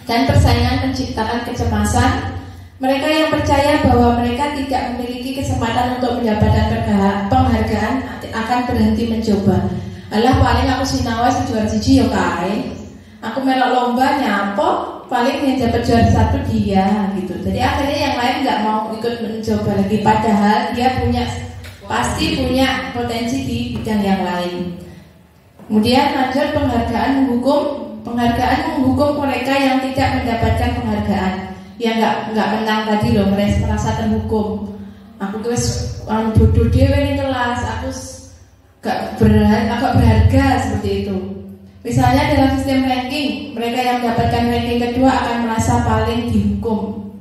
dan persaingan menciptakan kecemasan. Mereka yang percaya bahwa mereka tidak memiliki kesempatan untuk mendapatkan penghargaan akan berhenti mencoba. Alah paling aku sinawa si juara 1 ya kae. Aku melok lomba nyapo, paling yang dapat juara 1 dia gitu. Jadi akhirnya yang lain nggak mau ikut mencoba lagi, padahal dia pasti punya potensi di bidang yang lain. Kemudian lanjut penghargaan menghukum mereka yang tidak mendapatkan penghargaan. Ya nggak menang tadi loh, merasa terhukum. Aku terus bodoh dewe di kelas, aku agak berharga seperti itu. Misalnya dalam sistem ranking, mereka yang mendapatkan ranking kedua akan merasa paling dihukum.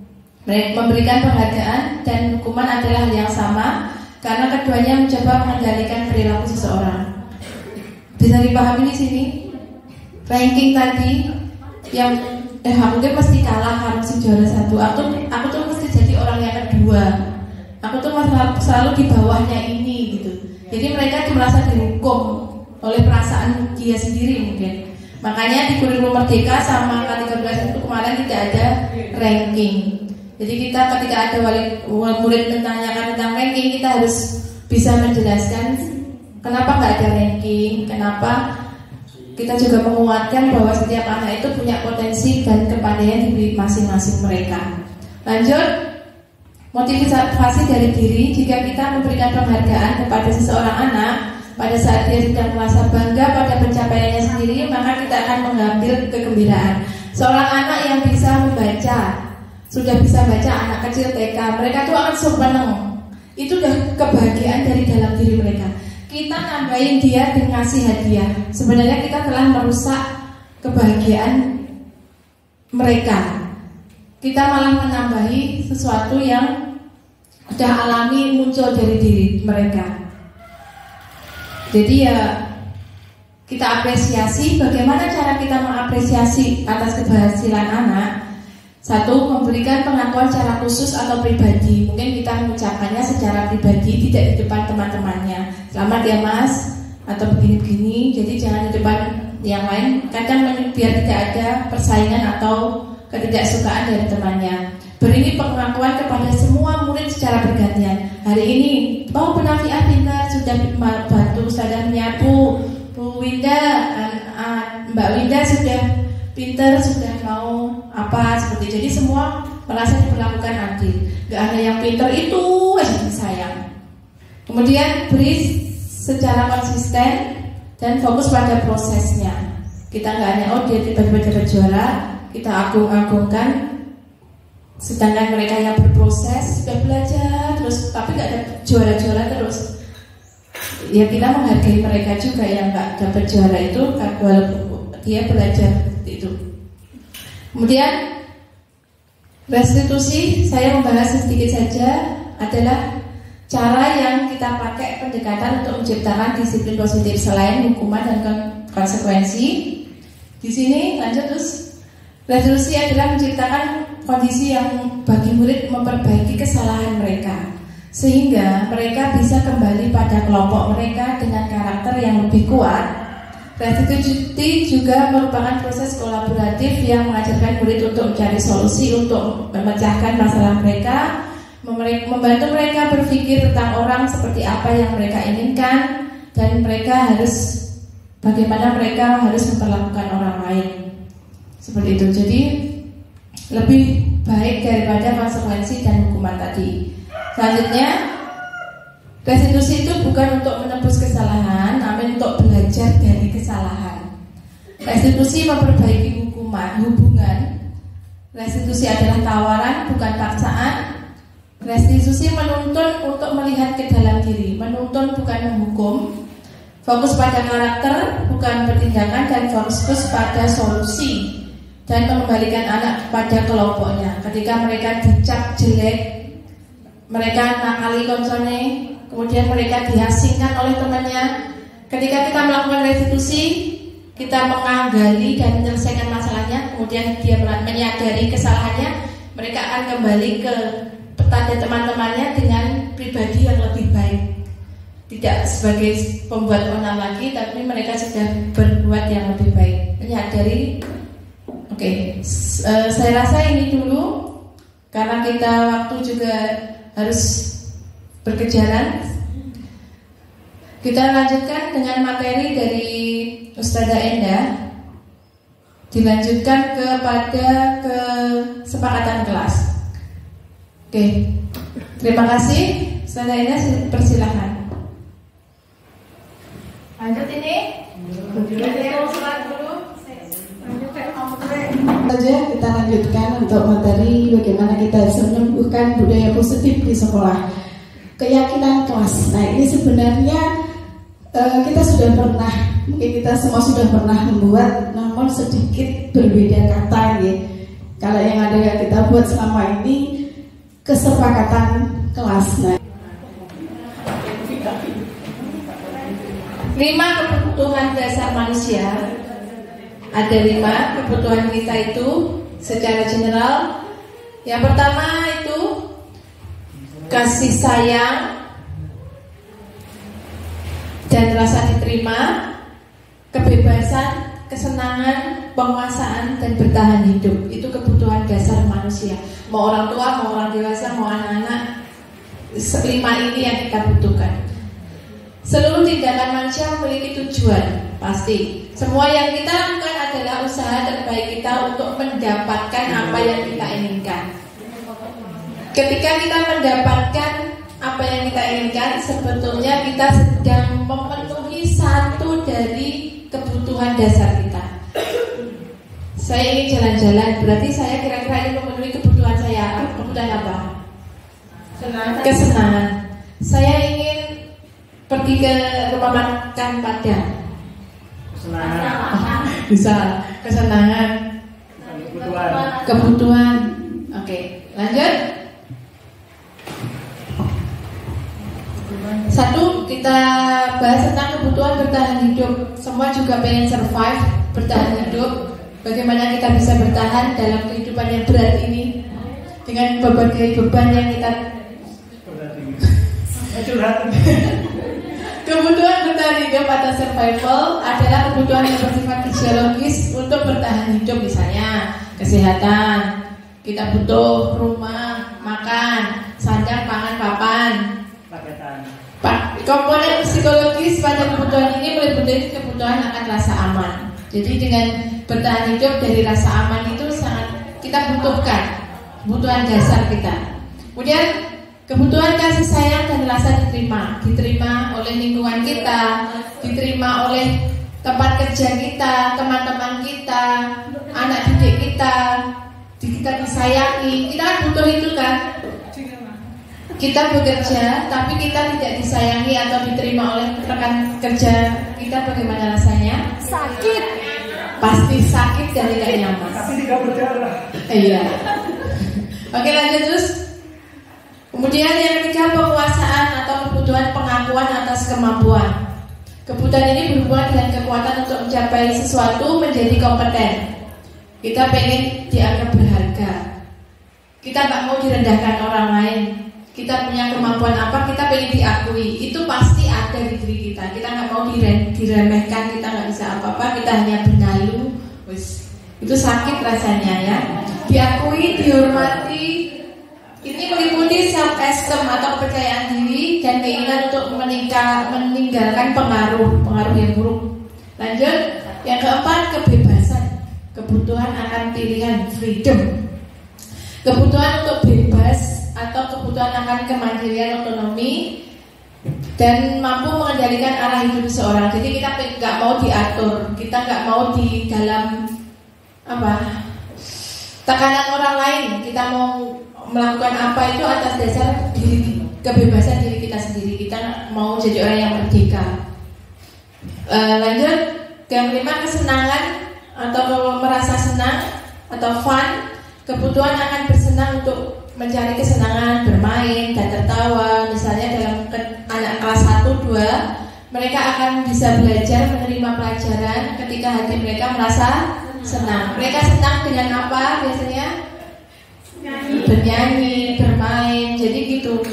Mereka memberikan penghargaan dan hukuman adalah hal yang sama, karena keduanya mencoba mengendalikan perilaku seseorang. Bisa dipahami di sini? ranking tadi yang mungkin mesti kalah karena si juara 1. Aku tuh mesti jadi orang yang kedua. Aku tuh selalu di bawahnya ini gitu. Jadi mereka tuh merasa dihukum oleh perasaan dia sendiri mungkin. Makanya di kurikulum Merdeka sama K13 itu kemarin tidak ada ranking. Jadi kita ketika ada murid menanyakan tentang ranking, kita harus bisa menjelaskan kenapa nggak ada ranking, kenapa kita juga menguatkan bahwa setiap anak itu punya potensi dan kepandaian di masing-masing mereka. Lanjut, motivasi dari diri. Jika kita memberikan penghargaan kepada seseorang anak pada saat dia sedang merasa bangga pada pencapaiannya sendiri, maka kita akan mengambil kegembiraan. Seorang anak yang bisa membaca, sudah bisa baca, anak kecil TK, mereka tuh akan senang. Itu udah kebahagiaan dari dalam diri mereka. Kita nambahin dia dengan ngasih hadiah, sebenarnya kita telah merusak kebahagiaan mereka. Kita malah menambahi sesuatu yang sudah alami muncul dari diri mereka. Jadi ya kita apresiasi. Bagaimana cara kita mengapresiasi atas keberhasilan anak? Satu, memberikan pengakuan secara khusus atau pribadi. Mungkin kita mengucapkannya secara pribadi, tidak di depan teman-temannya. Selamat ya mas, atau begini-begini. Jadi jangan di depan yang lain. Kadang biar tidak ada persaingan atau ketidaksukaan dari temannya. Beri pengakuan kepada semua murid secara bergantian. Hari ini, Penafiah pintar, sudah bantu Ustazah menyapu. Bu Winda, Mbak Winda sudah pintar, sudah mau apa seperti. Jadi semua merasa diperlakukan adil. Gak ada yang pintar itu sayang. Kemudian beri secara konsisten dan fokus pada prosesnya. Kita nggak hanya dia tiba-tiba dapat juara, kita agung-agungkan. Sedangkan mereka yang berproses sudah belajar terus, tapi nggak ada juara-juara terus. Ya kita menghargai mereka juga yang nggak dapat juara itu, walaupun dia belajar itu. Kemudian restitusi, saya membahas sedikit saja, adalah cara yang kita pakai pendekatan untuk menciptakan disiplin positif selain hukuman dan konsekuensi. Di sini lanjut terus. Restitusi adalah menciptakan kondisi yang bagi murid memperbaiki kesalahan mereka, sehingga mereka bisa kembali pada kelompok mereka dengan karakter yang lebih kuat. Restitusi juga merupakan proses kolaboratif yang mengajarkan murid untuk mencari solusi untuk memecahkan masalah mereka, membantu mereka berpikir tentang orang seperti apa yang mereka inginkan, dan bagaimana mereka harus memperlakukan orang lain. Seperti itu. Jadi lebih baik daripada konsekuensi dan hukuman tadi. Selanjutnya, restitusi itu bukan untuk menebus kesalahan, namun untuk belajar dari kesalahan. Restitusi memperbaiki hubungan. Restitusi adalah tawaran, bukan paksaan. Restitusi menuntun untuk melihat ke dalam diri, menuntun bukan menghukum. Fokus pada karakter, bukan pertindakan, dan fokus pada solusi. Dan mengembalikan anak pada kelompoknya. Ketika mereka dicap jelek, mereka nakali koncone, kemudian mereka diasingkan oleh temannya. Ketika kita melakukan restitusi, kita menggali dan menyelesaikan masalahnya, kemudian dia menyadari kesalahannya, mereka akan kembali ke pada teman-temannya dengan pribadi yang lebih baik. Tidak sebagai pembuat onar lagi, tapi mereka sudah berbuat yang lebih baik. Menyadari. Oke, saya rasa ini dulu, karena kita waktu juga harus berkejaran. Kita lanjutkan dengan materi dari Ustazah Endah. Dilanjutkan kepada kesepakatan kelas. Oke, terima kasih. Ustazah Endah, persilahkan. Lanjut ini. Saja kita lanjutkan untuk materi bagaimana kita bisa menumbuhkan budaya positif di sekolah. Keyakinan kelas. Nah ini sebenarnya kita sudah pernah, mungkin kita semua sudah pernah membuat, namun sedikit berbeda kata ya. Kalau yang ada kita buat selama ini kesepakatan kelas. Nah, 5 kebutuhan dasar manusia. ada 5 kebutuhan kita itu secara general. Yang pertama itu kasih sayang dan rasa diterima, kebebasan, kesenangan, penguasaan, dan bertahan hidup. Itu kebutuhan dasar manusia. Mau orang tua, mau orang dewasa, mau anak-anak, 5 ini yang kita butuhkan. Seluruh tindakan manusia memiliki tujuan, pasti. Semua yang kita lakukan adalah usaha terbaik kita untuk mendapatkan apa yang kita inginkan. Ketika kita mendapatkan apa yang kita inginkan, sebetulnya kita sedang memenuhi satu dari kebutuhan dasar kita. Saya ingin jalan-jalan, berarti saya kira-kira ingin memenuhi kebutuhan saya. Kebutuhan apa? Kesenangan. Saya ingin pergi ke rumah makan Padang. Kesenangan. Bisa. Kesenangan. Kebutuhan. Oke, lanjut. Satu, kita bahas tentang kebutuhan bertahan hidup. Semua juga pengen survive, bertahan hidup. Bagaimana kita bisa bertahan dalam kehidupan yang berat ini dengan berbagai beban yang kita. Kebutuhan bertahan hidup atau survival adalah kebutuhan yang bersifat fisiologis untuk bertahan hidup. Misalnya kesehatan, kita butuh rumah, makan, sandang, pangan, papan. Komponen psikologis pada kebutuhan ini meliputi kebutuhan akan rasa aman. Jadi dengan bertahan hidup dari rasa aman itu sangat kita butuhkan, kebutuhan dasar kita. Kemudian kebutuhan kasih sayang dan rasa diterima oleh lingkungan kita, diterima oleh tempat kerja kita, teman-teman kita, anak didik kita disayangi. Kita kan butuh itu kan. Kita bekerja tapi kita tidak disayangi atau diterima oleh rekan kerja kita, bagaimana rasanya? Sakit. Pasti sakit dan tidak nyaman. Tapi tidak berdarah. Iya. Oke, lanjut terus. Kemudian yang ketiga, penguasaan atau kebutuhan pengakuan atas kemampuan. Kebutuhan ini berhubungan dengan kekuatan untuk mencapai sesuatu, menjadi kompeten. Kita pengen dianggap berharga. Kita nggak mau direndahkan orang lain. Kita punya kemampuan apa, kita pengen diakui. Itu pasti ada di diri kita. Kita nggak mau diremehkan, kita nggak bisa apa-apa, kita hanya benalu. Itu sakit rasanya ya. Diakui, dihormati. Ini meliputi self-esteem atau kepercayaan diri dan keinginan untuk meninggalkan pengaruh yang buruk. Lanjut, yang keempat, kebebasan. Kebutuhan akan pilihan, freedom. Kebutuhan untuk bebas atau kebutuhan akan kemandirian, otonomi, dan mampu mengendalikan arah hidup seseorang. Jadi kita nggak mau diatur, kita nggak mau di dalam tekanan orang lain. Kita mau melakukan apa itu atas dasar kebebasan diri kita sendiri. Kita mau jadi orang yang merdeka. Lanjut, yang kelima, kesenangan atau merasa senang atau fun. Kebutuhan akan bersenang untuk mencari kesenangan, bermain dan tertawa. Misalnya dalam anak kelas 1-2, mereka akan bisa belajar menerima pelajaran ketika hati mereka merasa senang. Mereka senang dengan apa biasanya? Bernyanyi, bermain, jadi gitu,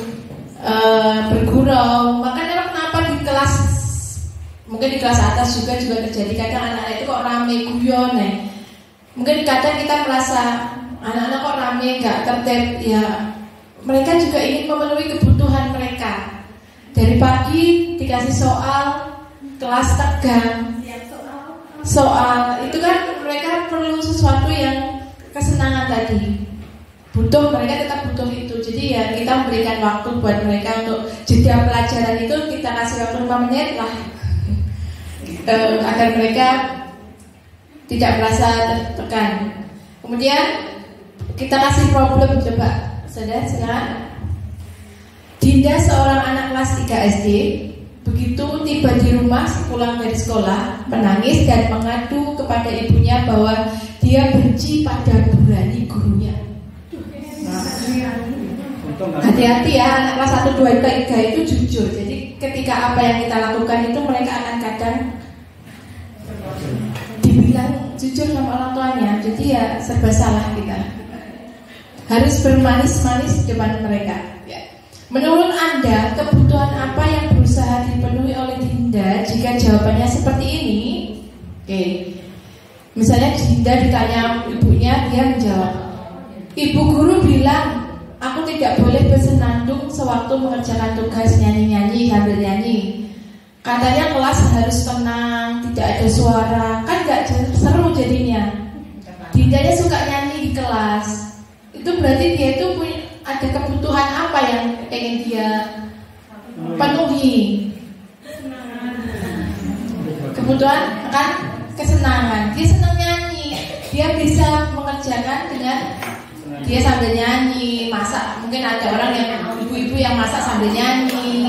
bergurau. Makanya kenapa di kelas, mungkin di kelas atas juga terjadi, kadang anak-anak itu kok rame guyon ya. Mungkin kadang kita merasa anak-anak kok rame, gak tertib. Ya, mereka juga ingin memenuhi kebutuhan mereka. Dari pagi dikasih soal, kelas tegang, soal itu kan mereka perlu sesuatu yang kesenangan tadi. Mereka tetap butuh itu. Jadi ya kita memberikan waktu buat mereka untuk jeda pelajaran itu, kita kasih waktu 5 menit lah, agar mereka tidak merasa tertekan. Kemudian kita kasih problem, coba saudara silakan. Dinda, seorang anak kelas 3 SD, begitu tiba di rumah pulang dari sekolah, menangis dan mengadu kepada ibunya bahwa dia benci pada Burani, gurunya. Hati-hati ya, anak kelas 1, 2, 3 itu jujur. Jadi ketika apa yang kita lakukan itu mereka akan kadang dibilang jujur sama orang tuanya, jadi ya serba salah kita. Harus bermanis-manis di depan mereka. Ya. Menurut Anda, kebutuhan apa yang berusaha dipenuhi oleh Dinda jika jawabannya seperti ini? Oke. Misalnya Dinda ditanya ibunya, dia menjawab, Ibu guru bilang aku tidak boleh bersenandung sewaktu mengerjakan tugas nyanyi-nyanyi sambil nyanyi. Katanya kelas harus tenang, tidak ada suara. Kan gak seru jadinya. Dindanya suka nyanyi di kelas. Itu berarti dia itu punya, ada kebutuhan apa yang ingin dia penuhi. Kebutuhan kan kesenangan. Dia senang nyanyi. Dia bisa mengerjakan dengan dia sambil nyanyi, masak. Mungkin ada orang yang ibu-ibu yang masak sambil nyanyi.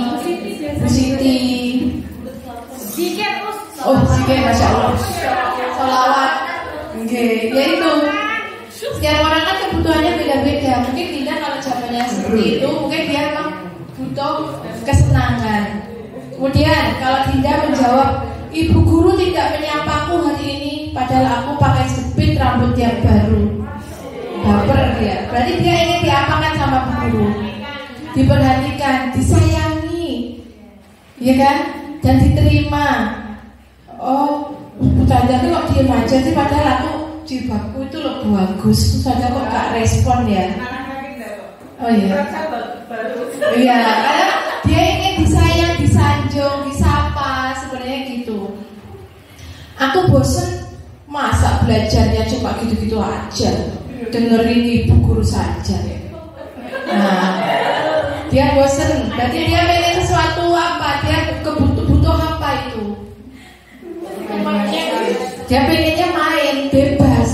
Bu Siti. Zikir, Oh, zikir, Masya Allah. Sholawat. Oke, ya itu. Setiap orang kan kebutuhannya beda-beda. Mungkin Dinda kalau jawabannya seperti itu, mungkin dia memang butuh kesenangan. Kemudian kalau Dinda menjawab, Ibu guru tidak menyapaku hari ini, padahal aku pakai jepit rambut yang baru. Baper dia. Berarti dia ingin diapakan sama Bu guru. Diperhatikan, disayangi, ya kan? Dan diterima. Oh, Ustazah itu kok diem aja sih, padahal aku jilbabku itu loh bagus. Ustazah kok gak respon ya? Oh iya. Iya, karena dia ingin disayang, disanjung, disapa, sebenarnya gitu. Aku bosen masa belajarnya cuma gitu-gitu aja, dengerin ibu guru saja. Nah, dia bosen, berarti dia pengen sesuatu apa? Dia butuh apa itu? Dia pengennya main bebas,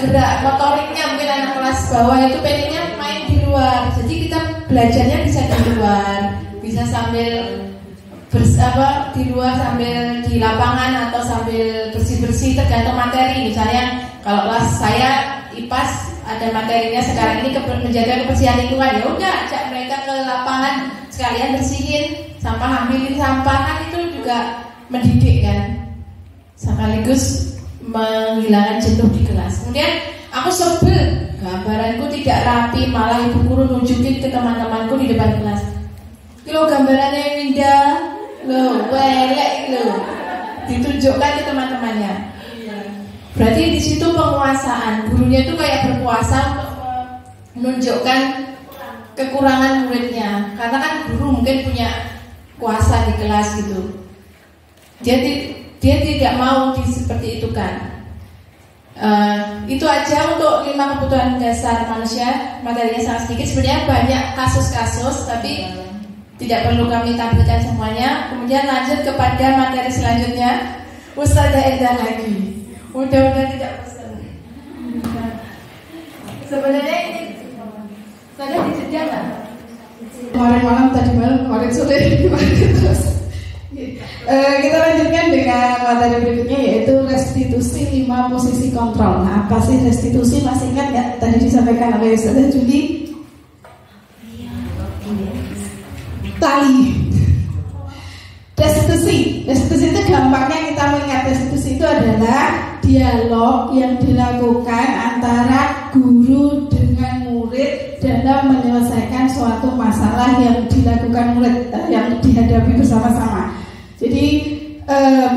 gerak motoriknya mungkin anak kelas bawah itu pengennya main di luar. Jadi kita belajarnya bisa di luar, bisa sambil di luar sambil di lapangan atau sambil bersih-bersih tergantung materi. Misalnya kalau kelas saya IPAS ada materinya sekarang ini menjaga kebersihan lingkungan, ya udah ajak mereka ke lapangan sekalian bersihin sampah, ambilin sampah, kan itu juga mendidik kan, sekaligus menghilangkan jenuh di kelas. Kemudian aku sebel gambaranku tidak rapi, malah ibu guru nunjukin ke teman-temanku di depan kelas, lo gambarannya yang indah, lo welek lo, ditunjukkan ke teman-temannya. Berarti di situ penguasaan, gurunya itu kayak berkuasa untuk menunjukkan kekurangan muridnya, karena kan guru mungkin punya kuasa di kelas gitu. Dia tidak mau seperti itu kan. Itu aja untuk 5 kebutuhan dasar manusia. Materinya sangat sedikit. Sebenarnya banyak kasus-kasus, tapi tidak perlu kami tampilkan semuanya. Kemudian lanjut kepada materi selanjutnya. Ustazah Enda lagi. Mudah-mudahan tidak bosan. Sebenarnya ini saya dijeda nggak? Kemarin malam, tadi malam, kemarin sore, kemarin terus. Kita lanjutkan dengan materi berikutnya, yaitu restitusi 5 posisi kontrol. Nah, apa sih restitusi? Masih ingat nggak tadi disampaikan oleh Ustazah Juli? Tali. Restitusi itu gampangnya kita mengingat, restitusi itu adalah dialog yang dilakukan antara guru dengan murid dalam menyelesaikan suatu masalah yang dilakukan murid, yang dihadapi bersama-sama. Jadi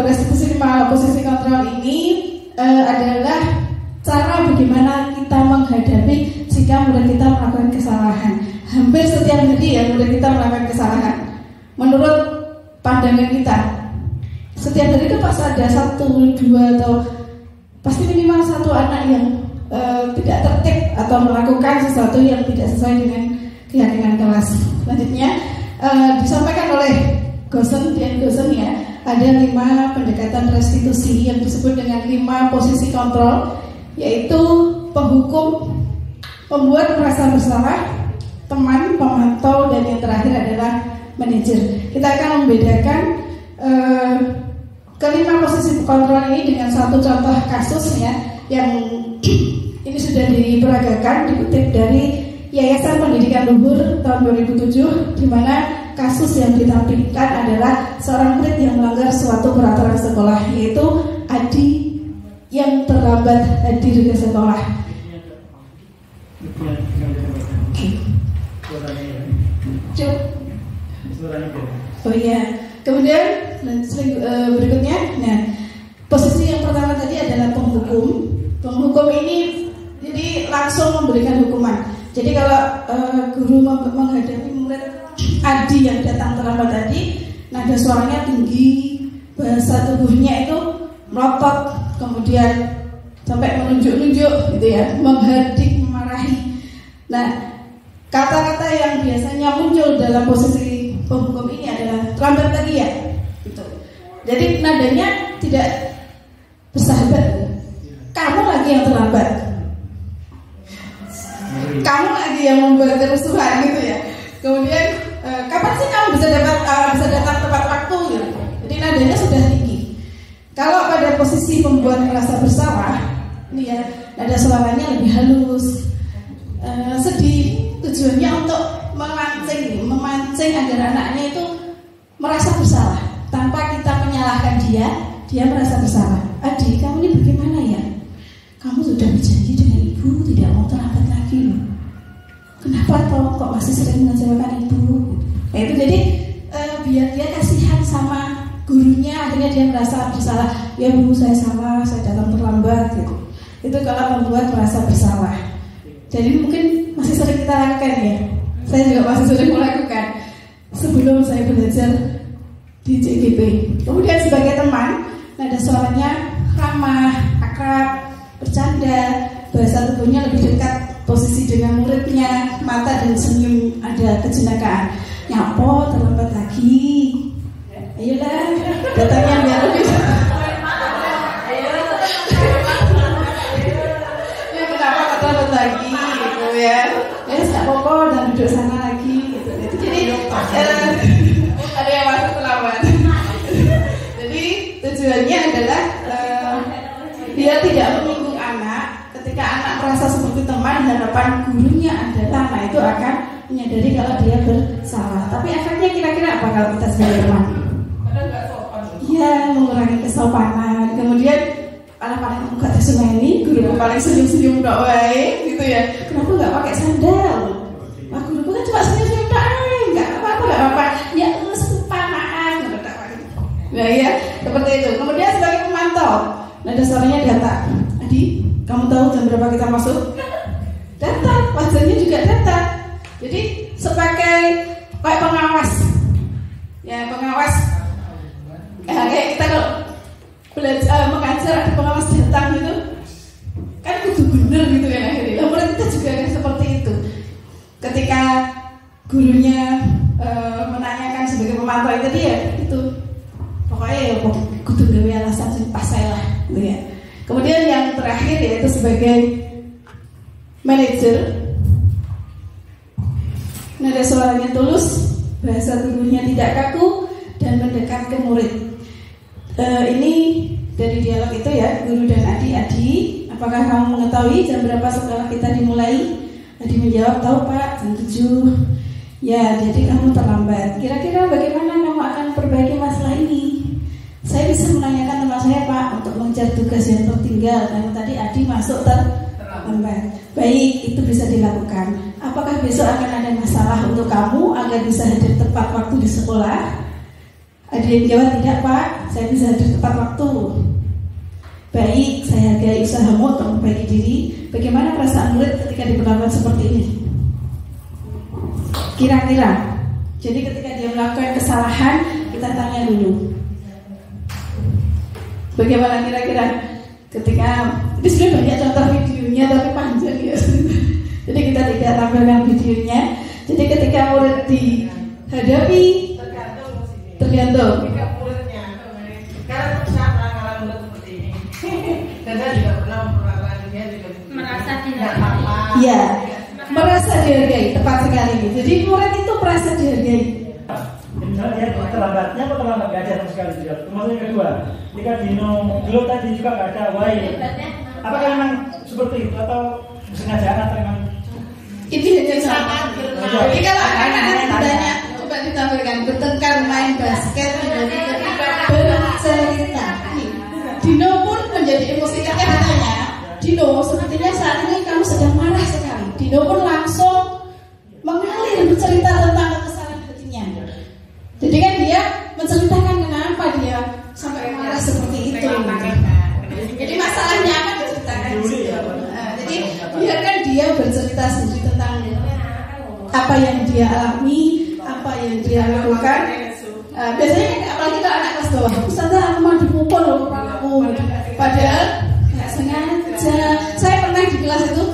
restitusi 5 posisi kontrol ini adalah cara bagaimana kita menghadapi jika murid kita melakukan kesalahan. Hampir setiap hari ya murid kita melakukan kesalahan. Menurut pandangan kita, setiap hari itu pasti ada 1, 2 atau pasti minimal 1 anak yang tidak tertib atau melakukan sesuatu yang tidak sesuai dengan keyakinan kelas. Selanjutnya disampaikan oleh Gosen ya, ada 5 pendekatan restitusi yang disebut dengan 5 posisi kontrol, yaitu penghukum, pembuat merasa bersalah, teman, pemantau, dan yang terakhir adalah manajer. Kita akan membedakan ke-5 posisi kontrol ini dengan satu contoh kasus ya, yang ini sudah diperagakan, dikutip dari Yayasan Pendidikan Luhur tahun 2007, di mana kasus yang ditampilkan adalah seorang murid yang melanggar suatu peraturan sekolah, yaitu Adi yang terlambat hadir ke sekolah? Oh iya. Kemudian berikutnya, nah posisi yang pertama tadi adalah penghukum. Penghukum ini jadi langsung memberikan hukuman. Jadi kalau guru menghadapi murid Adi yang datang terlambat tadi, nada suaranya tinggi, bahasa tubuhnya itu melotot, kemudian sampai menunjuk-nunjuk gitu ya, menghardik, memarahi. Nah, kata-kata yang biasanya muncul dalam posisi penghukum ini adalah terlambat lagi ya, gitu. Jadi nadanya tidak bersahabat. Kamu lagi yang terlambat, kamu lagi yang membuat kerusuhan gitu ya. Kemudian kapan sih kamu bisa datang tepat waktu gitu. Jadi nadanya sudah tinggi. Kalau pada posisi membuat merasa bersalah, ini ya nada suaranya lebih halus, sedih. Tujuannya untuk memancing agar anaknya itu merasa bersalah. Tanpa kita menyalahkan dia merasa bersalah. Adi, kamu ini bagaimana ya? Kamu sudah berjanji dengan ibu tidak mau terlambat lagi loh. Kenapa kok masih sering mengecewakan ibu? Nah, itu jadi biar dia kasihan sama gurunya, akhirnya dia merasa bersalah. Ya bu, saya salah, saya datang terlambat gitu. Itu kalau membuat merasa bersalah. Jadi mungkin masih sering kita lakukan ya. Saya juga masih sering melakukan sebelum saya belajar di CGP. Kemudian sebagai teman, nada suaranya ramah, akrab, bercanda, bahasa tubuhnya lebih dekat posisi dengan muridnya, mata dan senyum ada kejenakaan. Nyapo terlambat lagi. Ayolah, datangnya biar lebih. Ya kenapa terlambat lagi gitu ya? Ya nggak apa-apa dan duduk sana lagi gitu. Jadi ada yang masuk terlambat. Jadi tujuannya adalah dia tidak menyinggung anak. Ketika anak merasa seperti teman, harapan gurunya adalah anak itu akan menyadari kalau dia bersalah. Tapi efeknya kira-kira apa kalau kita sebagai teman? Ya, mengurangi kesopanan. Kemudian paling muka tersemeni, guru paling senyum-senyum dok wae gitu ya. Kenapa nggak pakai sandal? Wah, guruku kan cuma senyum-senyum dok, nggak apa-apa. Ya, maaf. Nah ya, seperti itu. Kemudian sebagai pemantau, nada suaranya data. Adi, kamu tahu jam berapa kita masuk? Data, wajahnya juga data. Jadi sebagai kayak pengawas, ya pengawas. Kayak kita kalau belajar mengajar ada pengawas datang gitu, kan kudu bener gitu kan akhirnya. Murid kita juga kan seperti itu. Ketika gurunya menanyakan sebagai pemantau itu dia itu pokoknya ya kudu gawe alasan sing pas saya lah gitu ya. Kemudian yang terakhir yaitu sebagai manajer, nada suaranya tulus, bahasa tubuhnya tidak kaku dan mendekat ke murid. Ini dari dialog itu ya, guru dan Adi, apakah kamu mengetahui jam berapa sekolah kita dimulai? Adi menjawab, tahu Pak, jam 7. Ya, jadi kamu terlambat. Kira-kira bagaimana kamu akan perbaiki masalah ini? Saya bisa menanyakan teman saya Pak untuk mengejar tugas yang tertinggal karena tadi Adi masuk terlambat. Baik, itu bisa dilakukan. Apakah besok akan ada masalah untuk kamu agar bisa hadir tepat waktu di sekolah? Adi yang jawab, tidak Pak, saya bisa hadir tepat waktu. Baik, saya hargai usahamu untuk memperbaiki diri. Bagaimana perasaan murid ketika diperlakukan seperti ini? Kira-kira. Jadi ketika dia melakukan kesalahan, kita tanya dulu. Bagaimana kira-kira ketika ini sudah banyak contoh videonya tapi panjang ya. Jadi kita tidak tampilkan videonya. Jadi ketika murid dihadapi tergantung. Karena siapa kalau murid seperti ini, dan saya juga pernah melakukannya juga merasa dihargai. Iya, merasa dihargai, tepat sekali. Jadi murid itu merasa dihargai. Misalnya dia terlambatnya atau terlambat gak ada sama sekali juga. Termasuk yang kedua, jika dulu tadi juga gak ada why. Apakah memang seperti itu atau sengaja atau memang ini hanya sangat benar. Jadi kalau anak-anak ditanya, coba ditampilkan bertengkar main basket tiba-tiba bercerita. Dino Dino pun langsung mengalir bercerita tentang kekesalan hatinya. Jadi kan dia menceritakan kenapa dia sampai marah seperti itu. Jadi masalahnya apa diceritakan. Jadi biarkan dia bercerita sendiri tentang apa yang dia alami, apa yang dia lakukan. Biasanya apalagi kalau anak kelas bawah, Ustazah aku mau dipukul loh kepalaku. Padahal nggak sengaja. Saya pernah di kelas itu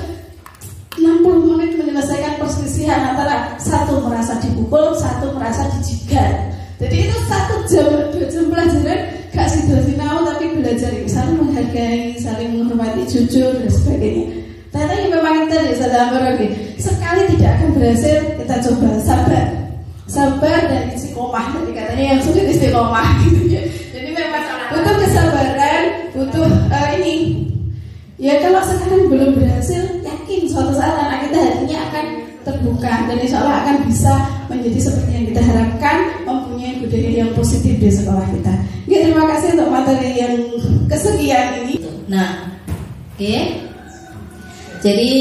60 menit menyelesaikan perselisihan antara satu merasa dipukul, satu merasa dijigat. Jadi itu 1 jam, 2 jam pelajaran gak sinau tapi belajar saling menghargai, saling menghormati, jujur dan sebagainya. Ternyata yang memang kita di Sadambar sekali tidak akan berhasil, kita coba sabar dan istiqomah. Jadi katanya yang sulit istiqomah gitu ya. Jadi memang butuh kesabaran, butuh ini. Ya kalau sekarang belum berhasil, yakin suatu saat anak kita hatinya akan terbuka dan insya Allah akan bisa menjadi seperti yang kita harapkan, mempunyai budaya yang positif di sekolah kita. Oke, terima kasih untuk materi yang kesekian ini. Nah, oke. Jadi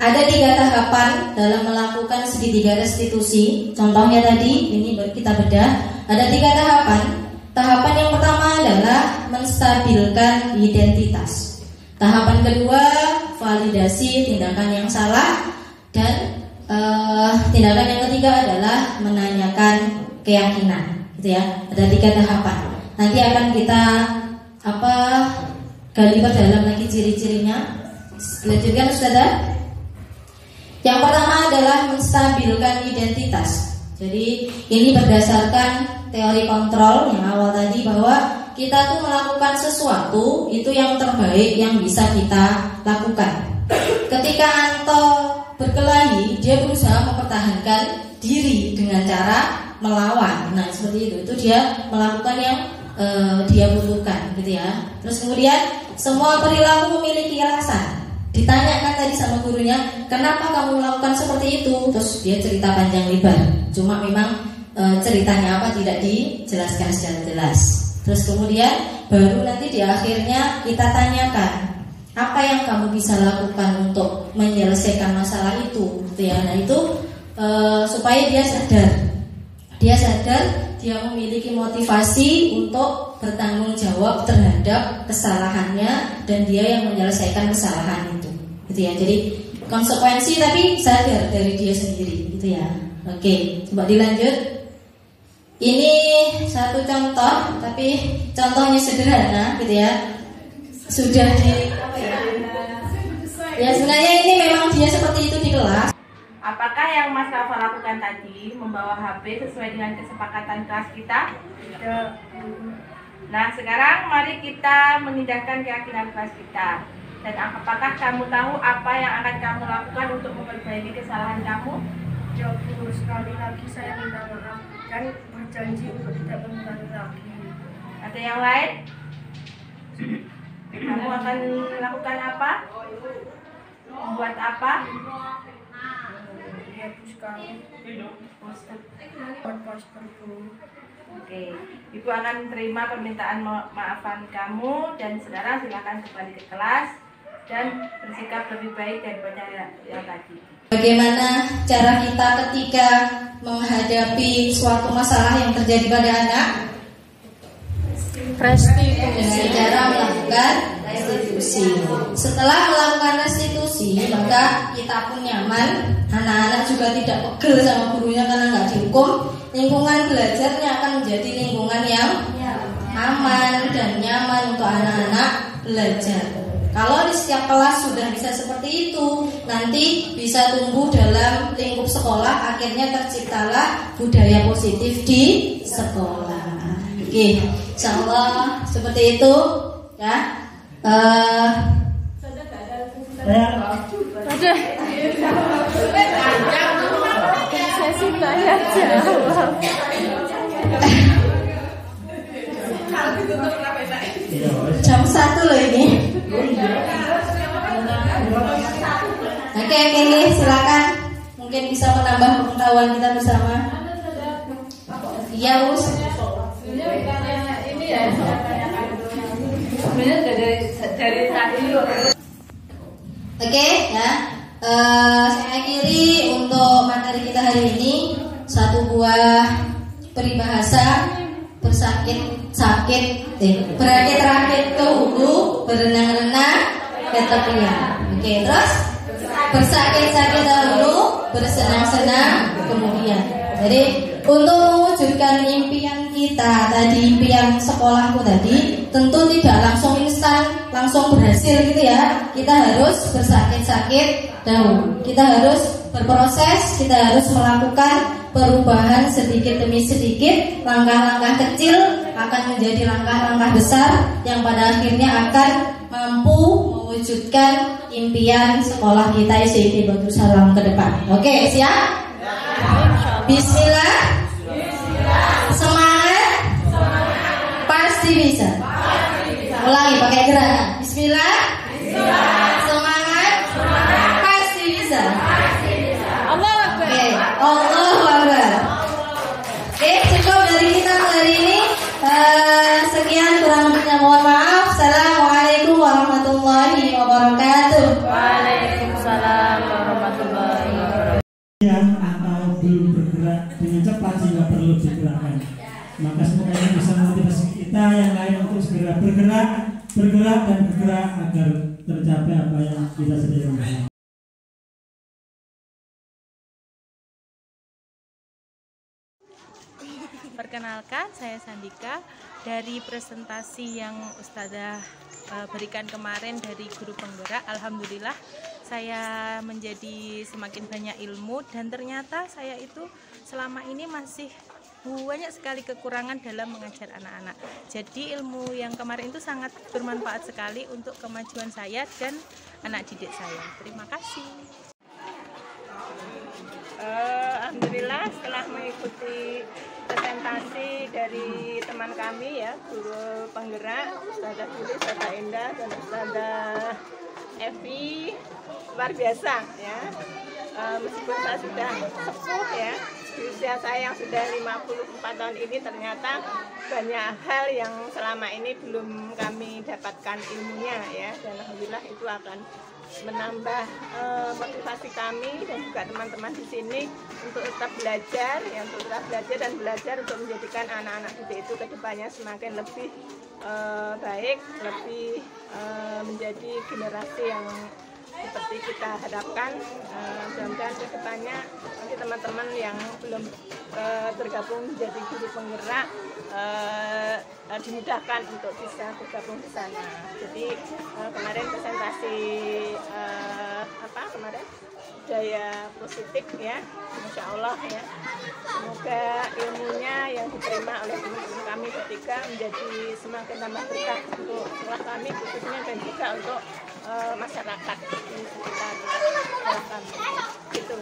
ada 3 tahapan dalam melakukan segitiga restitusi. Contohnya tadi ini kita bedah. Ada 3 tahapan. Tahapan yang pertama adalah menstabilkan identitas. Tahapan kedua, validasi tindakan yang salah. Dan tindakan yang ketiga adalah menanyakan keyakinan, gitu ya. Ada 3 tahapan. Nanti akan kita gali perdalam lagi ciri-cirinya. Lanjutkan Ustazah. Yang pertama adalah menstabilkan identitas. Jadi ini berdasarkan teori kontrol yang awal tadi, bahwa kita tuh melakukan sesuatu itu yang terbaik yang bisa kita lakukan. Ketika Anto berkelahi, dia berusaha mempertahankan diri dengan cara melawan. Nah seperti itu dia melakukan yang dia butuhkan, gitu ya. Terus kemudian semua perilaku memiliki alasan. Ditanyakan tadi sama gurunya, kenapa kamu melakukan seperti itu? Terus dia cerita panjang lebar. Cuma memang ceritanya apa tidak dijelaskan secara jelas. Terus kemudian baru nanti di akhirnya kita tanyakan, apa yang kamu bisa lakukan untuk menyelesaikan masalah itu, gitu ya. Nah itu supaya dia sadar, dia memiliki motivasi untuk bertanggung jawab terhadap kesalahannya dan dia yang menyelesaikan kesalahan itu, gitu ya. Jadi konsekuensi tapi sadar dari dia sendiri, gitu ya. Oke, coba dilanjut. Ini satu contoh, tapi contohnya sederhana, gitu ya. Sudah ya sebenarnya ini memang dia seperti itu di kelas. Apakah yang Mas Rafa lakukan tadi membawa HP sesuai dengan kesepakatan kelas kita? Nah sekarang mari kita mengindahkan keyakinan kelas kita. Dan apakah kamu tahu apa yang akan kamu lakukan untuk memperbaiki kesalahan kamu? Jawab dulu, sekali lagi saya minta maaf dan berjanji untuk tidak mengulangi lagi. Ada yang lain? Kamu akan melakukan apa? Membuat apa? Hapus kamu. Buat poster dulu. Oke, Ibu akan terima permintaan maafan kamu dan saudara silakan kembali ke kelas dan bersikap lebih baik daripada yang tadi. Bagaimana cara kita ketika menghadapi suatu masalah yang terjadi pada anak? Restitusi. Cara melakukan restitusi. Setelah melakukan restitusi, maka kita pun nyaman. Anak-anak juga tidak pegel sama gurunya karena nggak dihukum. Lingkungan belajarnya akan menjadi lingkungan yang aman dan nyaman untuk anak-anak belajar. Kalau di setiap kelas sudah bisa seperti itu, nanti bisa tumbuh dalam lingkup sekolah. Akhirnya terciptalah budaya positif di sekolah. Oke, insyaallah seperti itu ya. Sesi banyak jawab. Jam 1 loh ini. Oke, silakan. Mungkin bisa menambah pengetahuan kita bersama. Iya, Us. Ini ya, sebenarnya dari tadi. Oke, ya. Saya akhiri untuk materi kita hari ini satu buah peribahasa berakit-rakit ke hulu, berenang-renang ke tepian. Oke, terus bersakit-sakit dahulu, bersenang-senang kemudian. Jadi untuk mewujudkan impian kita tadi, impian sekolahku tadi, tentu tidak langsung instan, langsung berhasil gitu ya. Kita harus bersakit-sakit dahulu. Kita harus berproses, kita harus melakukan perubahan sedikit demi sedikit. Langkah-langkah kecil akan menjadi langkah-langkah besar yang pada akhirnya akan mampu mewujudkan impian sekolah kita SMP Badrussalam ke depan. Oke, siap? Bismillah. Semangat. Pasti bisa. Ulangi pakai gerakan. Bismillah. Semangat. Pasti bisa. Allahu Akbar. Allahu Akbar. Oke, cukup dari kita hari ini. Sekian, kurang lebihnya mohon maaf. Assalamualaikum warahmatullahi wabarakatuh. Waalaikumsalam warahmatullahi wabarakatuh. Atau belum bergerak dengan cepat sehingga perlu digerakkan. Maka semoga ini bisa memotivasi kita yang lain untuk segera bergerak agar tercapai apa yang kita sediakan. Perkenalkan, saya Sandika. Dari presentasi yang Ustazah berikan kemarin dari guru penggerak, alhamdulillah saya menjadi semakin banyak ilmu, dan ternyata saya itu selama ini masih banyak sekali kekurangan dalam mengajar anak-anak. Jadi ilmu yang kemarin itu sangat bermanfaat sekali untuk kemajuan saya dan anak didik saya. Terima kasih. Alhamdulillah setelah mengikuti presentasi dari teman kami ya, guru penggerak Ustazah Juli, Ustazah Indah dan Ustazah Evi, luar biasa ya. Meskipun saya sudah sepuh ya, di usia saya yang sudah 54 tahun ini, ternyata banyak hal yang selama ini belum kami dapatkan ilmunya ya, dan alhamdulillah itu akan menambah motivasi kami dan juga teman-teman di sini untuk tetap belajar ya, untuk tetap belajar dan belajar untuk menjadikan anak-anak didik itu kedepannya semakin lebih baik, lebih menjadi generasi yang seperti kita harapkan. Mudah-mudahan kedepannya nanti teman-teman yang belum tergabung menjadi guru penggerak dimudahkan untuk bisa bergabung di sana. Jadi kemarin presentasi budaya positif ya, Masya Allah ya. Semoga ilmunya yang diterima oleh teman-teman kami ketika menjadi semakin tambah berkah untuk sekolah kami khususnya, dan juga untuk masyarakat di sekitar sekolah kami. Gitu.